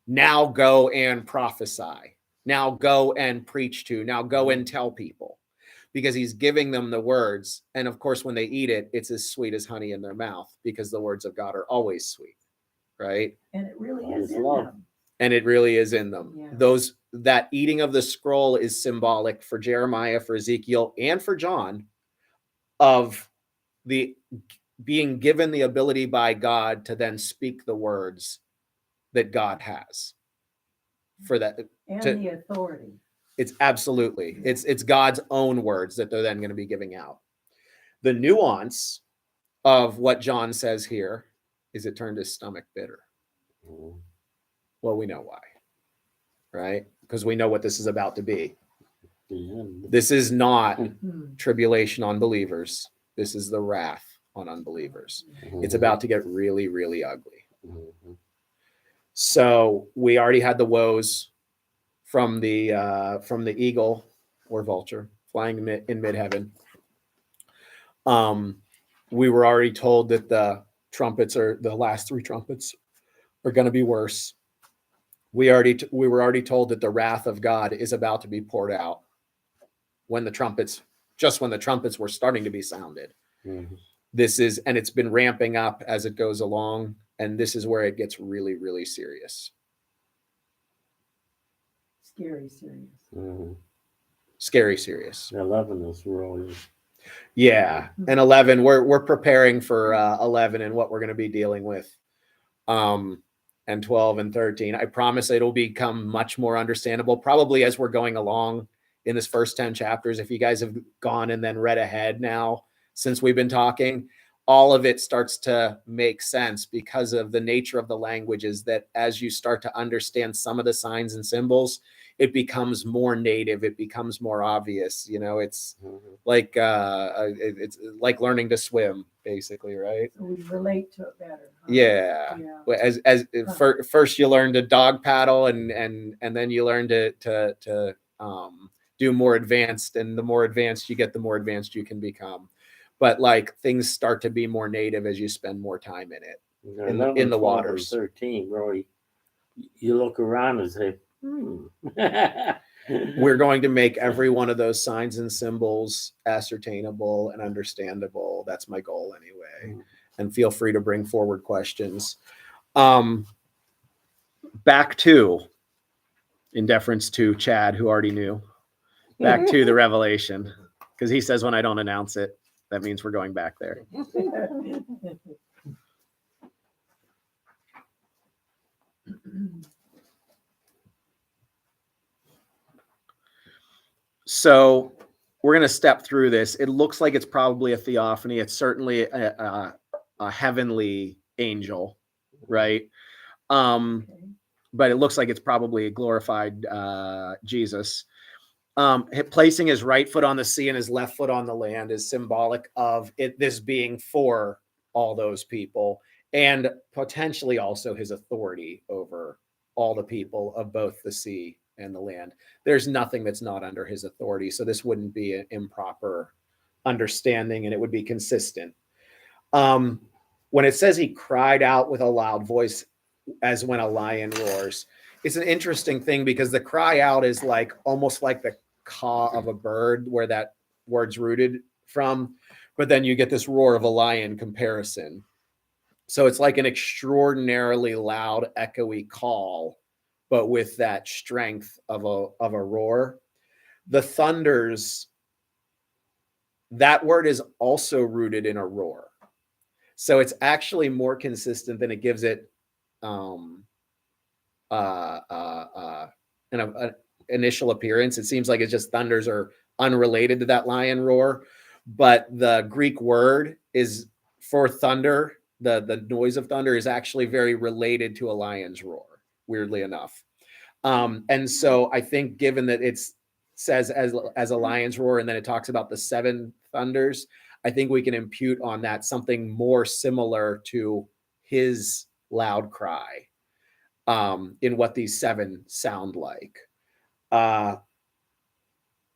Now go and prophesy. Now go and preach to. Now go and tell people. Because he's giving them the words. And of course, when they eat it, it's as sweet as honey in their mouth, because the words of God are always sweet, right? And it really is in love. them. And it really is in them. Yeah. That eating of the scroll is symbolic for Jeremiah, for Ezekiel, and for John of the being given the ability by God to then speak the words that God has for that. And to- the authority. It's absolutely, it's God's own words that they're then going to be giving out. The nuance of what John says here is it turned his stomach bitter. Well, we know why, right? Because we know what this is about to be. This is not tribulation on believers. This is the wrath on unbelievers. It's about to get really, really ugly. So we already had the woes from the eagle or vulture flying in mid-heaven. We were already told that the last 3 trumpets are going to be worse. We were already told that the wrath of God is about to be poured out when the trumpets were starting to be sounded. And it's been ramping up as it goes along, and this is where it gets really, really serious. Scary serious. Scary serious. 11 is really. Yeah, and 11, we're preparing for 11 and what we're going to be dealing with, and 12 and 13. I promise it'll become much more understandable, probably as we're going along in this first 10 chapters. If you guys have gone and then read ahead now since we've been talking, all of it starts to make sense because of the nature of the languages, that as you start to understand some of the signs and symbols, it becomes more native. It becomes more obvious. It's like it's like learning to swim, basically, right? So we relate to it better. Huh? Yeah. As first you learn to dog paddle, and then you learn to do more advanced, and the more advanced you get, the more advanced you can become. But like things start to be more native as you spend more time in it, in the waters. 13, really, you look around and say, We're going to make every one of those signs and symbols ascertainable and understandable. That's my goal anyway. And feel free to bring forward questions. Back to, in deference to Chad, who already knew, back to the Revelation, because he says when I don't announce it, that means we're going back there. So we're going to step through this. It looks like it's probably a theophany. It's certainly a heavenly angel, right? But it looks like it's probably a glorified Jesus. Placing his right foot on the sea and his left foot on the land is symbolic of this being for all those people, and potentially also his authority over all the people of both the sea and the land. There's nothing that's not under his authority. So this wouldn't be an improper understanding, and it would be consistent. When it says he cried out with a loud voice as when a lion roars, it's an interesting thing because the cry out is like almost like the caw of a bird, where that word's rooted from, but then you get this roar of a lion comparison. So it's like an extraordinarily loud, echoey call, but with that strength of a roar. The thunders, that word is also rooted in a roar. So it's actually more consistent than it gives it an initial appearance. It seems like it's just thunders are unrelated to that lion roar. but the Greek word is for thunder. The noise of thunder is actually very related to a lion's roar, weirdly enough. And so I think given that it's says as a lion's roar, and then it talks about the 7 thunders, I think we can impute on that something more similar to his loud cry in what these 7 sound like.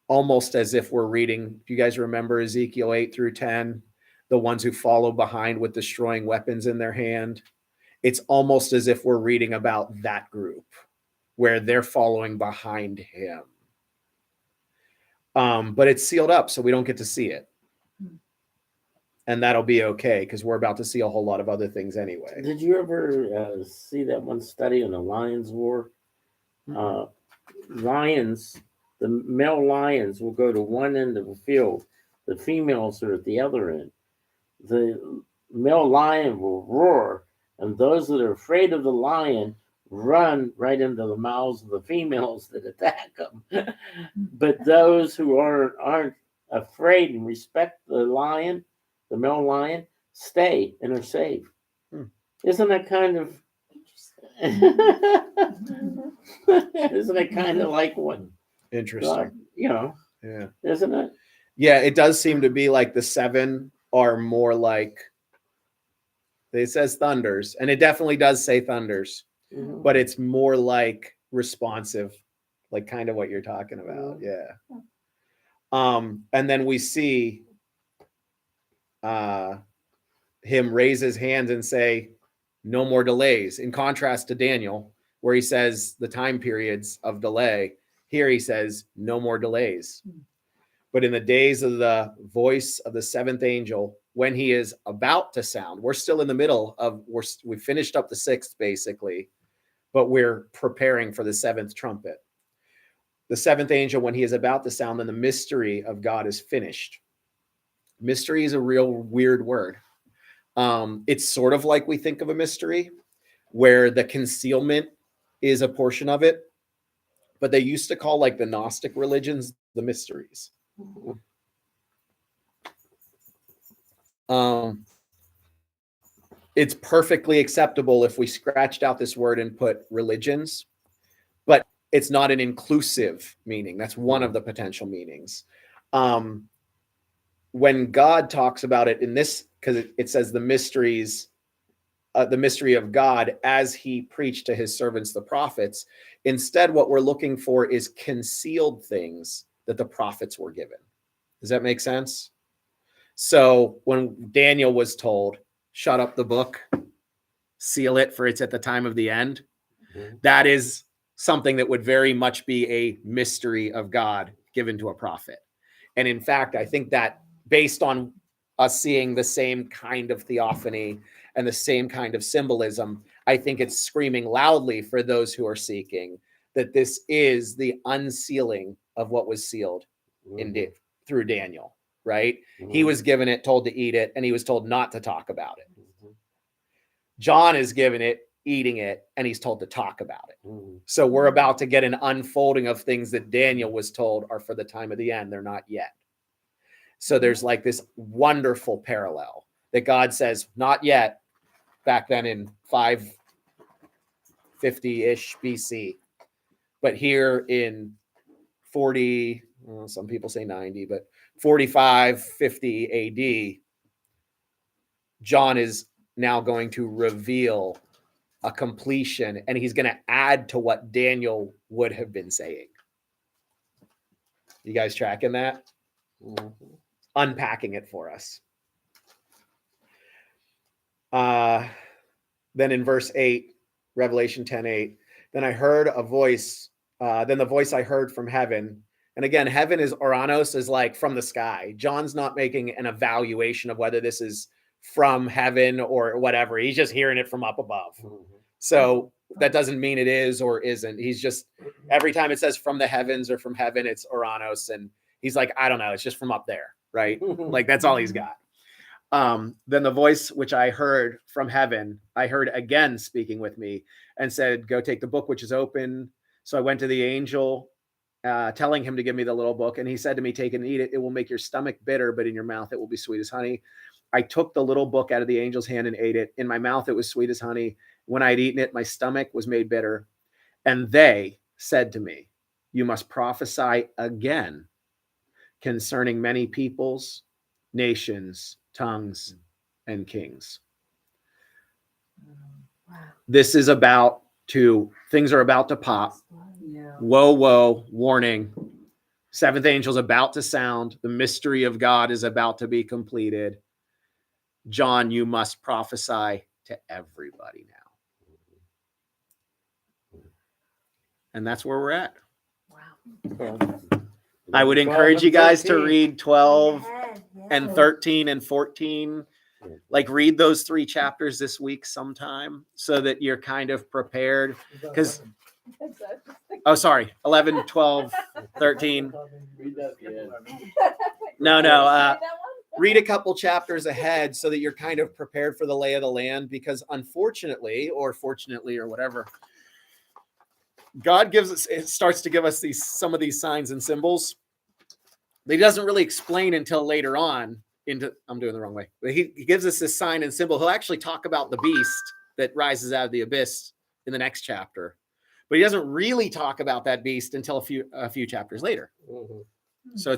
Almost as if we're reading, do you guys remember Ezekiel 8-10? The ones who follow behind with destroying weapons in their hand. It's almost as if we're reading about that group where they're following behind him. But it's sealed up, so we don't get to see it. And that'll be okay, because we're about to see a whole lot of other things anyway. Did you ever see that one study on the lion's roar? Lions, the male lions will go to one end of the field. The females are at the other end. The male lion will roar, and those that are afraid of the lion run right into the mouths of the females that attack them. But those who aren't afraid and respect the lion, the male lion, stay and are safe. Isn't that kind of isn't it kind of like what Interesting. God, yeah, isn't it? Yeah, it does seem to be like the 7 are more like, it says thunders, and it definitely does say thunders, but it's more like responsive, like kind of what you're talking about. Yeah. And then we see him raise his hands and say, no more delays, in contrast to Daniel, where he says the time periods of delay. Here he says, no more delays. But in the days of the voice of the 7th angel, when he is about to sound, we're still in the middle of, we finished up the 6th basically, but we're preparing for the 7th trumpet. The 7th angel, when he is about to sound, then the mystery of God is finished. Mystery is a real weird word. It's sort of like we think of a mystery, where the concealment is a portion of it, but they used to call like the Gnostic religions the mysteries. It's perfectly acceptable if we scratched out this word and put religions, but it's not an inclusive meaning. That's one of the potential meanings. When God talks about it in this, because it says the mysteries, the mystery of God as he preached to his servants, the prophets, instead what we're looking for is concealed things that the prophets were given. Does that make sense? So when Daniel was told, shut up the book, seal it, for it's at the time of the end, that is something that would very much be a mystery of God given to a prophet. And in fact, I think that based on us seeing the same kind of theophany and the same kind of symbolism, I think it's screaming loudly for those who are seeking that this is the unsealing of what was sealed through Daniel, right? He was given it, told to eat it, and he was told not to talk about it. John is given it, eating it, and he's told to talk about it. So we're about to get an unfolding of things that Daniel was told are for the time of the end. They're not yet. So there's like this wonderful parallel that God says, not yet, back then in 550-ish BC. But here in 40, well, some people say 90, but 45, 50 AD, John is now going to reveal a completion, and he's going to add to what Daniel would have been saying. You guys tracking that? Unpacking it for us. Then in verse 8, Revelation 10:8, then I heard a voice, then the voice I heard from heaven. And again, heaven is Oranos, is like from the sky. John's not making an evaluation of whether this is from heaven or whatever. He's just hearing it from up above. So that doesn't mean it is or isn't. He's just, every time it says from the heavens or from heaven, it's Oranos. And he's like, I don't know, it's just from up there, right? Like that's all he's got. Then the voice which I heard from heaven, I heard again speaking with me and said, go take the book which is open. So I went to the angel telling him to give me the little book. And he said to me, take it and eat it. It will make your stomach bitter, but in your mouth, it will be sweet as honey. I took the little book out of the angel's hand and ate it. In my mouth, it was sweet as honey. When I had eaten it, my stomach was made bitter. And they said to me, you must prophesy again concerning many peoples, nations, tongues, and kings. Wow. This is about to, things are about to pop. Yeah. Whoa, whoa, warning. Seventh angel's about to sound. The mystery of God is about to be completed. John, you must prophesy to everybody now. And that's where we're at. Wow. I would 12 encourage and you guys to 13. read 12 Yeah. and 13 and 14. Like read those 3 chapters this week sometime so that you're kind of prepared. Because, oh, sorry, 11, 12, 13. Read that at the end. No. Read a couple chapters ahead so that you're kind of prepared for the lay of the land, because unfortunately, or fortunately, or whatever, God gives us, it starts to give us some of these signs and symbols that he doesn't really explain until later on I'm doing the wrong way, but he gives us this sign and symbol. He'll actually talk about the beast that rises out of the abyss in the next chapter, but he doesn't really talk about that beast until a few chapters later. So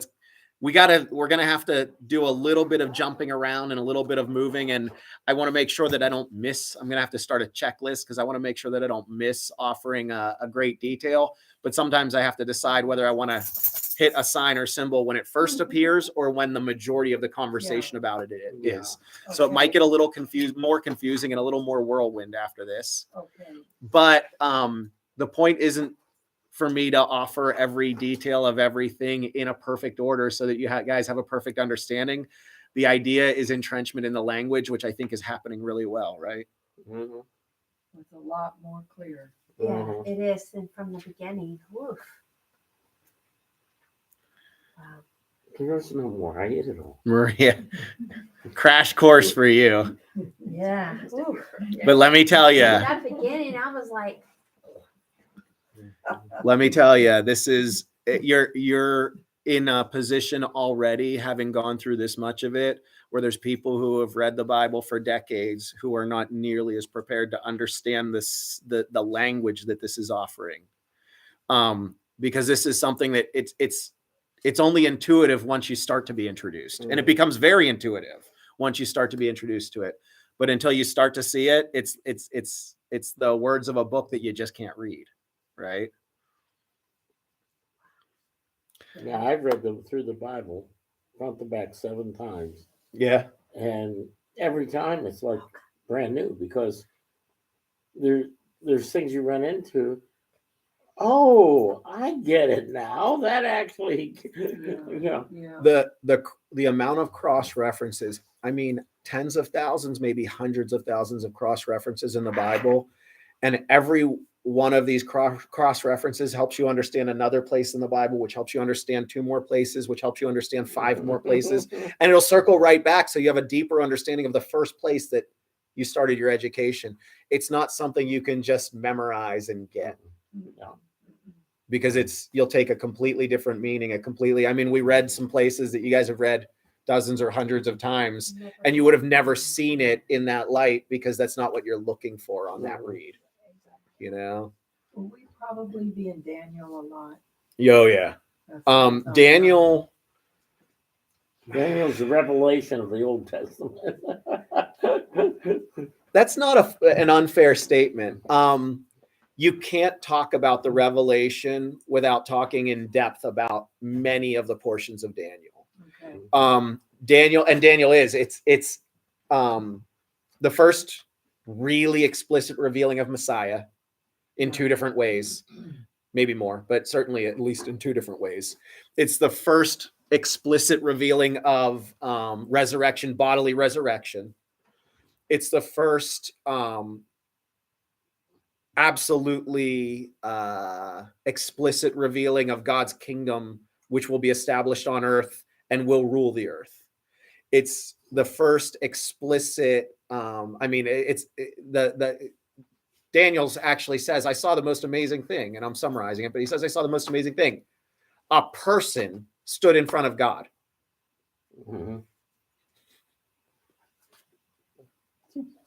we're going to have to do a little bit of jumping around and a little bit of moving. And I want to make sure that I don't miss, I'm going to have to start a checklist because I want to make sure that I don't miss offering a great detail. But sometimes I have to decide whether I want to hit a sign or symbol when it first appears or when the majority of the conversation about it is. So it might get a little more confusing and a little more whirlwind after this. Okay. But the point isn't for me to offer every detail of everything in a perfect order so that you guys have a perfect understanding. The idea is entrenchment in the language, which I think is happening really well, right? It's a lot more clear. Yeah, it is. And from the beginning, woof. Wow. There's no more. I ate it all. Maria, crash course for you. Yeah. Oof. But let me tell you, That beginning, I was like, this is, you're in a position already, having gone through this much of it, where there's people who have read the Bible for decades who are not nearly as prepared to understand the language that this is offering. Because this is something that it's only intuitive once you start to be introduced, and it becomes very intuitive once you start to be introduced to it. But until you start to see it, it's the words of a book that you just can't read, right? Yeah, I've read through the Bible front to back 7 times. Yeah. And every time it's like brand new because there's things you run into. Oh, I get it now. That actually, Yeah. The amount of cross references, I mean, tens of thousands, maybe hundreds of thousands of cross references in the Bible. And every one of these cross references helps you understand another place in the Bible, which helps you understand 2 more places, which helps you understand 5 more places. And it'll circle right back. So you have a deeper understanding of the first place that you started your education. It's not something you can just memorize and get. No. Because you'll take a completely different meaning, we read some places that you guys have read dozens or hundreds of times, and you would have never seen it in that light because that's not what you're looking for on that read. You know? Will we probably be in Daniel a lot? Yeah. That's Daniel's Daniel's the revelation of the Old Testament. That's not an unfair statement. You can't talk about the revelation without talking in depth about many of the portions of Daniel. Okay. Daniel is the first really explicit revealing of Messiah in 2 different ways, maybe more, but certainly at least in 2 different ways. It's the first explicit revealing of resurrection, bodily resurrection. It's the first absolutely explicit revealing of God's kingdom, which will be established on earth and will rule the earth. It's the first explicit, Daniel's actually says, I saw the most amazing thing, and I'm summarizing it, but he says, I saw the most amazing thing. a person stood in front of God. Mhm.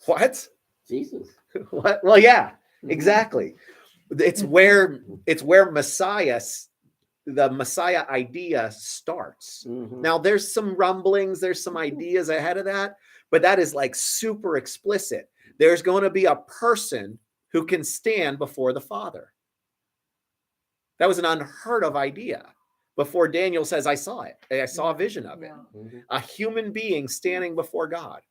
What? Jesus. What? Well, yeah, exactly. It's where Messiah, the Messiah idea starts. Mhm. Now, there's some rumblings, there's some ideas ahead of that, but that is like super explicit. There's going to be a person who can stand before the Father. That was an unheard of idea. Before Daniel says, I saw it. I saw a vision of it. Mhm. A human being standing before God.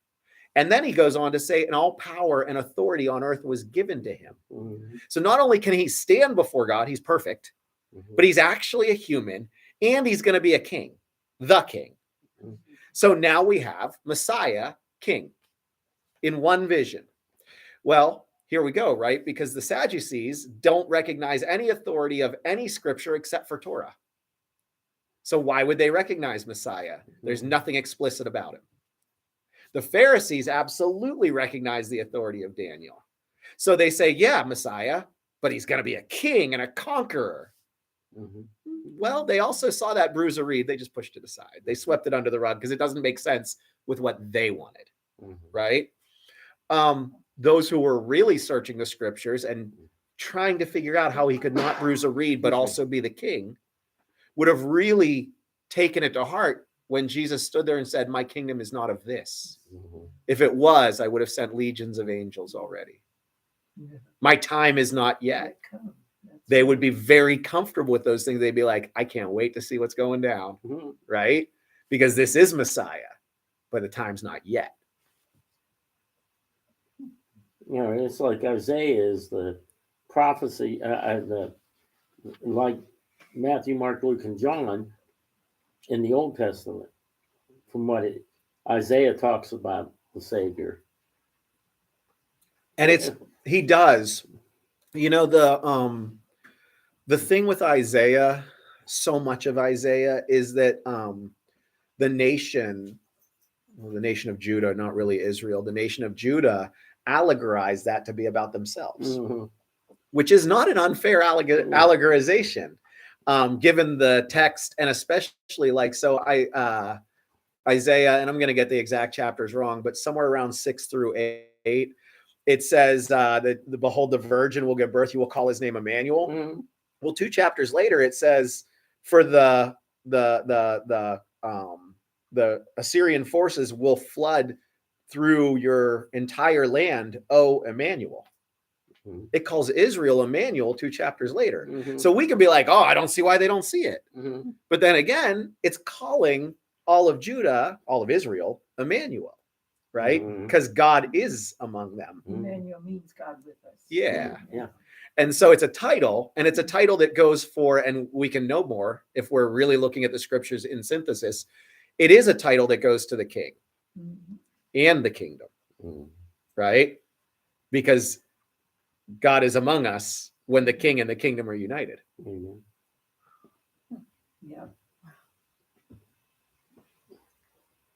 And then he goes on to say, and all power and authority on earth was given to him. Mhm. So not only can he stand before God, he's perfect, Mhm. but he's actually a human, and he's going to be a king, the king. Mhm. So now we have Messiah, king, in one vision. Well, here we go, right? Because the Sadducees don't recognize any authority of any scripture except for Torah. So why would they recognize Messiah? There's nothing explicit about him. The Pharisees absolutely recognize the authority of Daniel. So they say, yeah, Messiah, but he's going to be a king and a conqueror. Mhm. Well, they also saw that bruiser reed. They just pushed it aside. They swept it under the rug because it doesn't make sense with what they wanted, Mhm. right? Those who were really searching the scriptures and trying to figure out how he could not bruise a reed, but also be the king, would have really taken it to heart when Jesus stood there and said, my kingdom is not of this. Mhm. If it was, I would have sent legions of angels already. Yeah. My time is not yet. Come. That's They right. would be very comfortable with those things. They'd be like, I can't wait to see what's going down, Mhm. right? Because this is Messiah, but the time's not yet. You know, it's like Isaiah is the prophecy, like Matthew, Mark, Luke, and John in the Old Testament, from what Isaiah talks about the Savior. And he does. You know, the thing with Isaiah, so much of Isaiah is that the nation of Judah, not really Israel, the nation of Judah allegorized that to be about themselves, Mhm. which is not an unfair allegorization, given the text, and especially like, so Isaiah, and I'm going to get the exact chapters wrong, but somewhere around 6 through 8, it says that behold, the virgin will give birth, you will call his name Emmanuel. Mhm. Well, 2 chapters later, it says, for the Assyrian forces will flood through your entire land, O Emmanuel. Mhm. It calls Israel Emmanuel 2 chapters later. Mhm. So we could be like, oh, I don't see why they don't see it. Mhm. But then again, it's calling all of Judah, all of Israel, Emmanuel, right? Mhm. Because God is among them. Emmanuel means God with us. Yeah. Yeah. And so it's a title, and it's a title that goes for, and we can know more if we're really looking at the scriptures in synthesis. It is a title that goes to the king Mhm. and the kingdom, Mhm. right? Because God is among us when the king and the kingdom are united. Mhm. Yeah.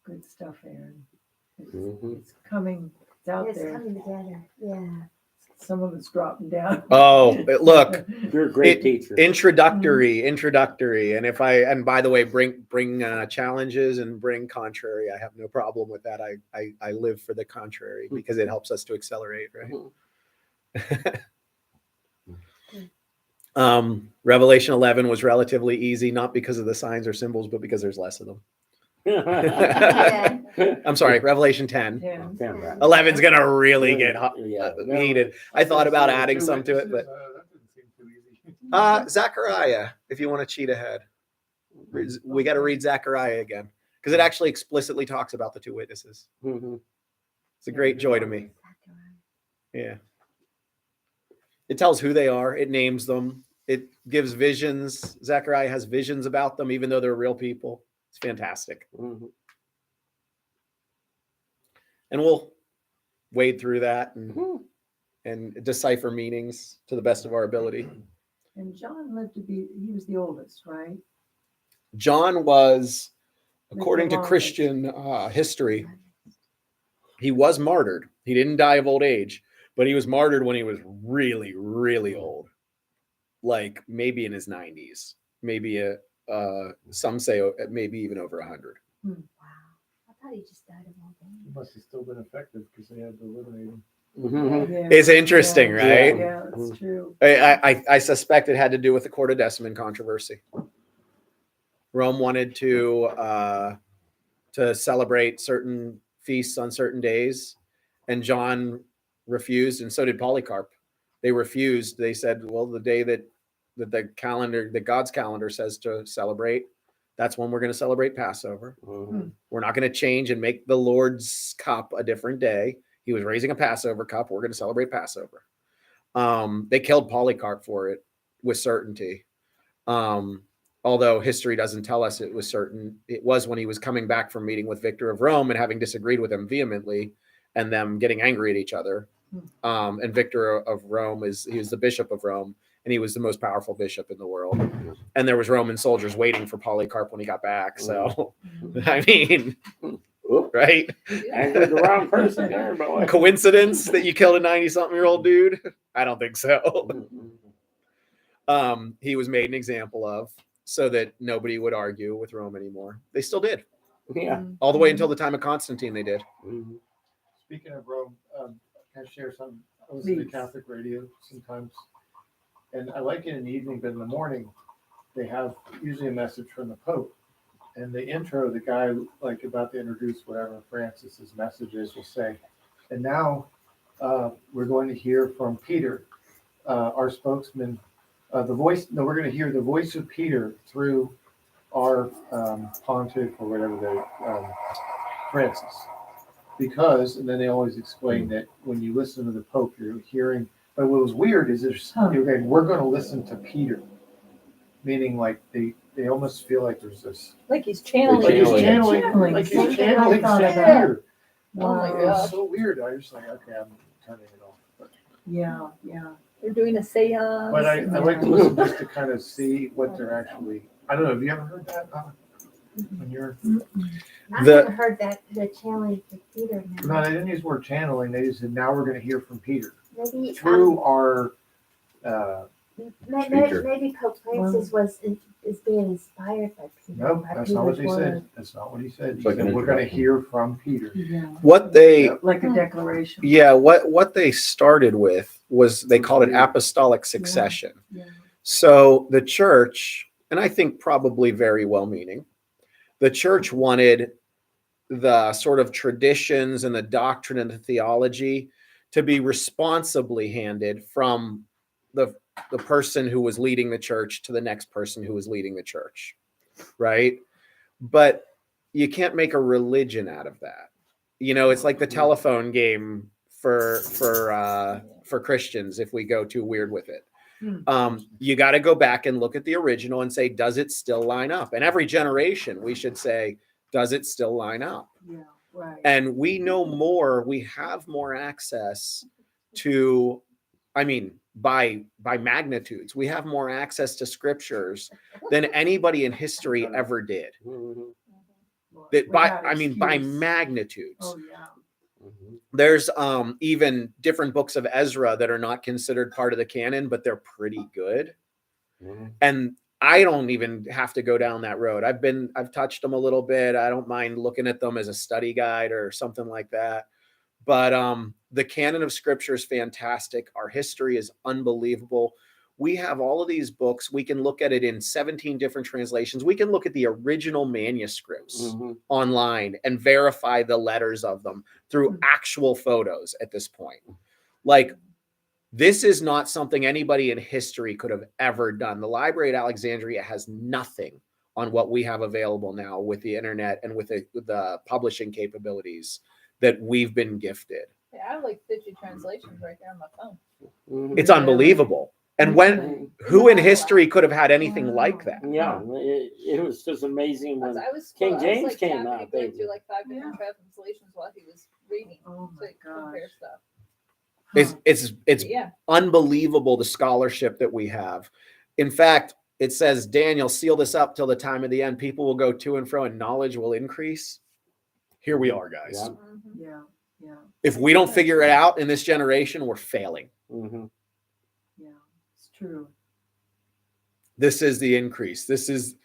Good stuff, Aaron. It's, Mhm. it's coming. It's out It's there. coming together. Yeah. Some of it's dropping down. Oh, look, You're a great teacher. introductory. And if and by the way, bring challenges and bring contrary. I have no problem with that. I live for the contrary because it helps us to accelerate, right? Mhm. Revelation 11 was relatively easy, not because of the signs or symbols, but because there's less of them. Yeah. I'm sorry, Revelation 10. Yeah. 11's gonna really get Yeah. heated. I thought about adding some to it, but that didn't seem too easy. Zechariah, if you want to cheat ahead, we got to read Zechariah again because it actually explicitly talks about the 2 witnesses. Mhm. It's a great joy to me. Yeah. It tells who they are. It names them. It gives visions. Zechariah has visions about them, even though they're real people. It's fantastic. Mhm. And we'll wade through that Mhm. and decipher meanings to the best of our ability. And John lived to be, he was the oldest, right? John was, Lived according the to longest. Christian history, he was martyred. He didn't die of old age, but he was martyred when he was really, really old, like maybe in his 90s, maybe some say maybe even over 100. Wow. I thought he just died of old age. It must have still been effective because they had to eliminate him. Yeah. It's interesting, Yeah. right? Yeah, it's true. I suspect it had to do with the Quartodeciman controversy. Rome wanted to celebrate certain feasts on certain days, and John refused, and so did Polycarp. They refused. They said, well, the day that God's calendar says to celebrate, that's when we're going to celebrate Passover. We're not going to change and make the Lord's cup a different day. He was raising a Passover cup. We're going to celebrate Passover. They killed Polycarp for it with certainty. Although history doesn't tell us it was certain. It was when he was coming back from meeting with Victor of Rome and having disagreed with him vehemently and them getting angry at each other. And Victor of Rome he was the bishop of Rome, and he was the most powerful bishop in the world. And there was Roman soldiers waiting for Polycarp when he got back. So, I mean, right? Angered the wrong person there, boy. Coincidence that you killed a 90-something-year-old dude? I don't think so. He was made an example of so that nobody would argue with Rome anymore. They still did. Yeah. All the way until the time of Constantine, they did. Speaking of Rome, can I share something? I listen to Please. Catholic radio sometimes, and I like it in the evening, but in the morning, they have usually a message from the Pope. And the intro, the guy like about to introduce whatever Francis's message is will say, and now we're going to hear from Peter, our spokesman. We're going to hear the voice of Peter through our pontiff or whatever Francis. Because, and then they always explain that when you listen to the Pope, you're hearing, but what was weird is we're going to listen to Peter. Meaning like they almost feel like there's this. Like he's channeling. Like he's Channeling. channeling. Like Same he's thing I channeling thought about. Peter. Oh my It's gosh. so weird. I was like, okay, I'm turning it off. Yeah. They're doing a seance. But I like to listen just to kind of see what they're actually. I don't know. Have you ever heard that? When you're I've The- never heard that the challenge with Peter no, now. they didn't use the word channeling. They just said now we're going to hear from Peter Maybe through our. maybe Pope Francis is being inspired by Peter. No, by that's not what Peter's he said. word. That's not what he said. He It's like said an we're going to introduction. hear from Peter. Yeah. What they Like a declaration. what they started with was they called it apostolic succession. Yeah. So the church, and I think probably very well-meaning, the church wanted the sort of traditions and the doctrine and the theology to be responsibly handed from the person who was leading the church to the next person who was leading the church, right? But you can't make a religion out of that. You know, it's like the telephone game for Christians if we go too weird with it. You got to go back and look at the original and say, does it still line up? And every generation we should say, does it still line up? Yeah. Right. And we know more, we have more access to, I mean, by magnitudes, we have more access to scriptures than anybody in history ever did. That by magnitudes. Oh yeah. There's even different books of Ezra that are not considered part of the canon, but they're pretty good. And I don't even have to go down that road. I've touched them a little bit. I don't mind looking at them as a study guide or something like that. But the canon of scripture is fantastic. Our history is unbelievable. We have all of these books. We can look at it in 17 different translations. We can look at the original manuscripts online and verify the letters of them through actual photos at this point. Like, this is not something anybody in history could have ever done. The Library at Alexandria has nothing on what we have available now with the internet and with the publishing capabilities that we've been gifted. Yeah, I have like 50 translations right there on my phone. It's unbelievable. And who in history could have had anything like that? Yeah, it was just amazing when I was King I was, James like, came tapping out, and going baby. through like 5 different translations while he was reading Oh to my compare gosh. stuff. It's Yeah. unbelievable the scholarship that we have. In fact, it says, Daniel, seal this up till the time of the end. People will go to and fro and knowledge will increase. Here we are, guys. Yeah. Mm-hmm. Yeah. Yeah. If we don't figure it out in this generation, we're failing. Yeah. It's true. This is the increase. This is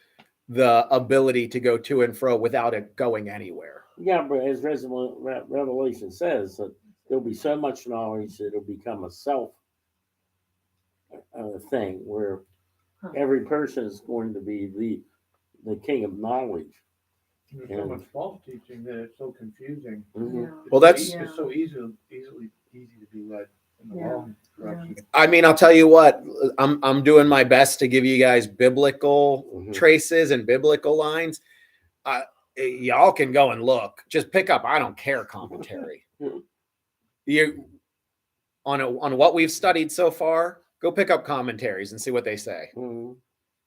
the ability to go to and fro without it going anywhere. Yeah, but as Revelation says, that there'll be so much knowledge that it'll become a self thing where every person is going to be the king of knowledge. There's so much false teaching that it's so confusing. Mhm. Well, that's- It's so easy to be led in the Yeah. wrong direction. I mean, I'll tell you what, I'm doing my best to give you guys biblical Mhm. traces and biblical lines. Y'all can go and look. Just pick up I don't care commentary. You on what we've studied so far, go pick up commentaries and see what they say. Mhm.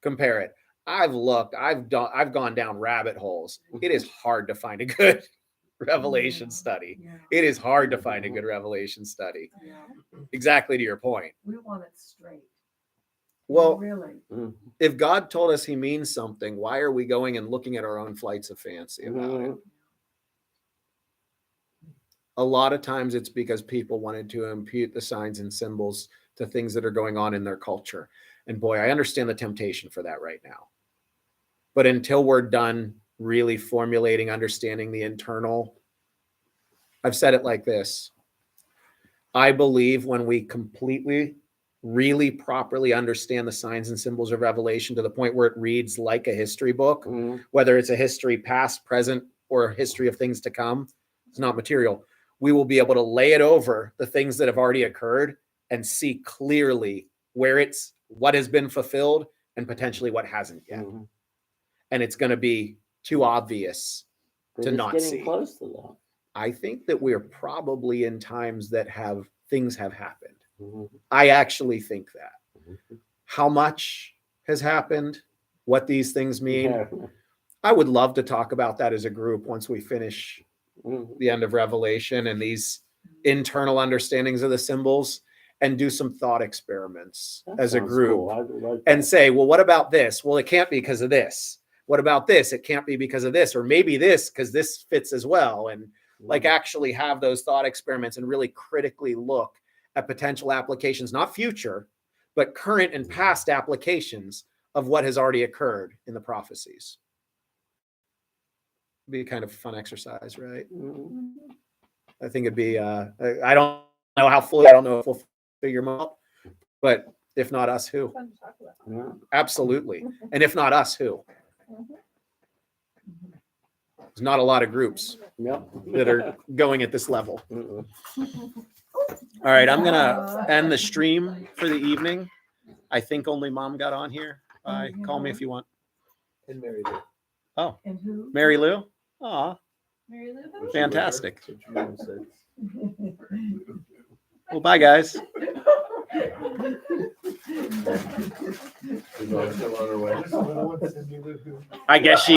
Compare it. I've looked, I've gone down rabbit holes. It is hard to find a good revelation study. Yeah, It is hard to find a good revelation study. yeah. Exactly to your point. We want it straight. Well, Really. Mhm. if God told us he means something, why are we going and looking at our own flights of fancy about it? Mhm. A lot of times it's because people wanted to impute the signs and symbols to things that are going on in their culture. And boy, I understand the temptation for that right now. But until we're done really formulating, understanding the internal, I've said it like this. I believe when we completely, really properly understand the signs and symbols of Revelation to the point where it reads like a history book, Mhm. whether it's a history past, present, or a history of things to come, it's not material. We will be able to lay it over the things that have already occurred and see clearly what has been fulfilled and potentially what hasn't yet. Mhm. And it's going to be too obvious. But To it's not getting see. close to that. I think that we're probably in times that things have happened. Mhm. I actually think that. Mhm. How much has happened, what these things mean. Yeah. I would love to talk about that as a group once we finish Mhm. the end of Revelation and these internal understandings of the symbols and do some thought experiments That as a sounds group cool. I like and that. say, well, what about this? Well, it can't be because of this. What about this? It can't be because of this, or maybe this because this fits as well. And like actually have those thought experiments and really critically look at potential applications, not future, but current and past applications of what has already occurred in the prophecies. Be kind of a fun exercise, right? Mhm. I think it'd be, I don't know how fully, I don't know if we'll figure them out, but if not us, who? Fun to talk about. Yeah. Absolutely. And if not us, who? There's not a lot of groups Yep. that are going at this level. Mhm. All right, I'm gonna end the stream for the evening. I think only Mom got on here. Call me if you want. And Mary Lou. Oh, And who? Mary Lou? Aw, Mary Lou? fantastic. That's what your mom said. Well, bye, guys. Is mom still on her way? Just a little one, Cindy Lou, who- I guess she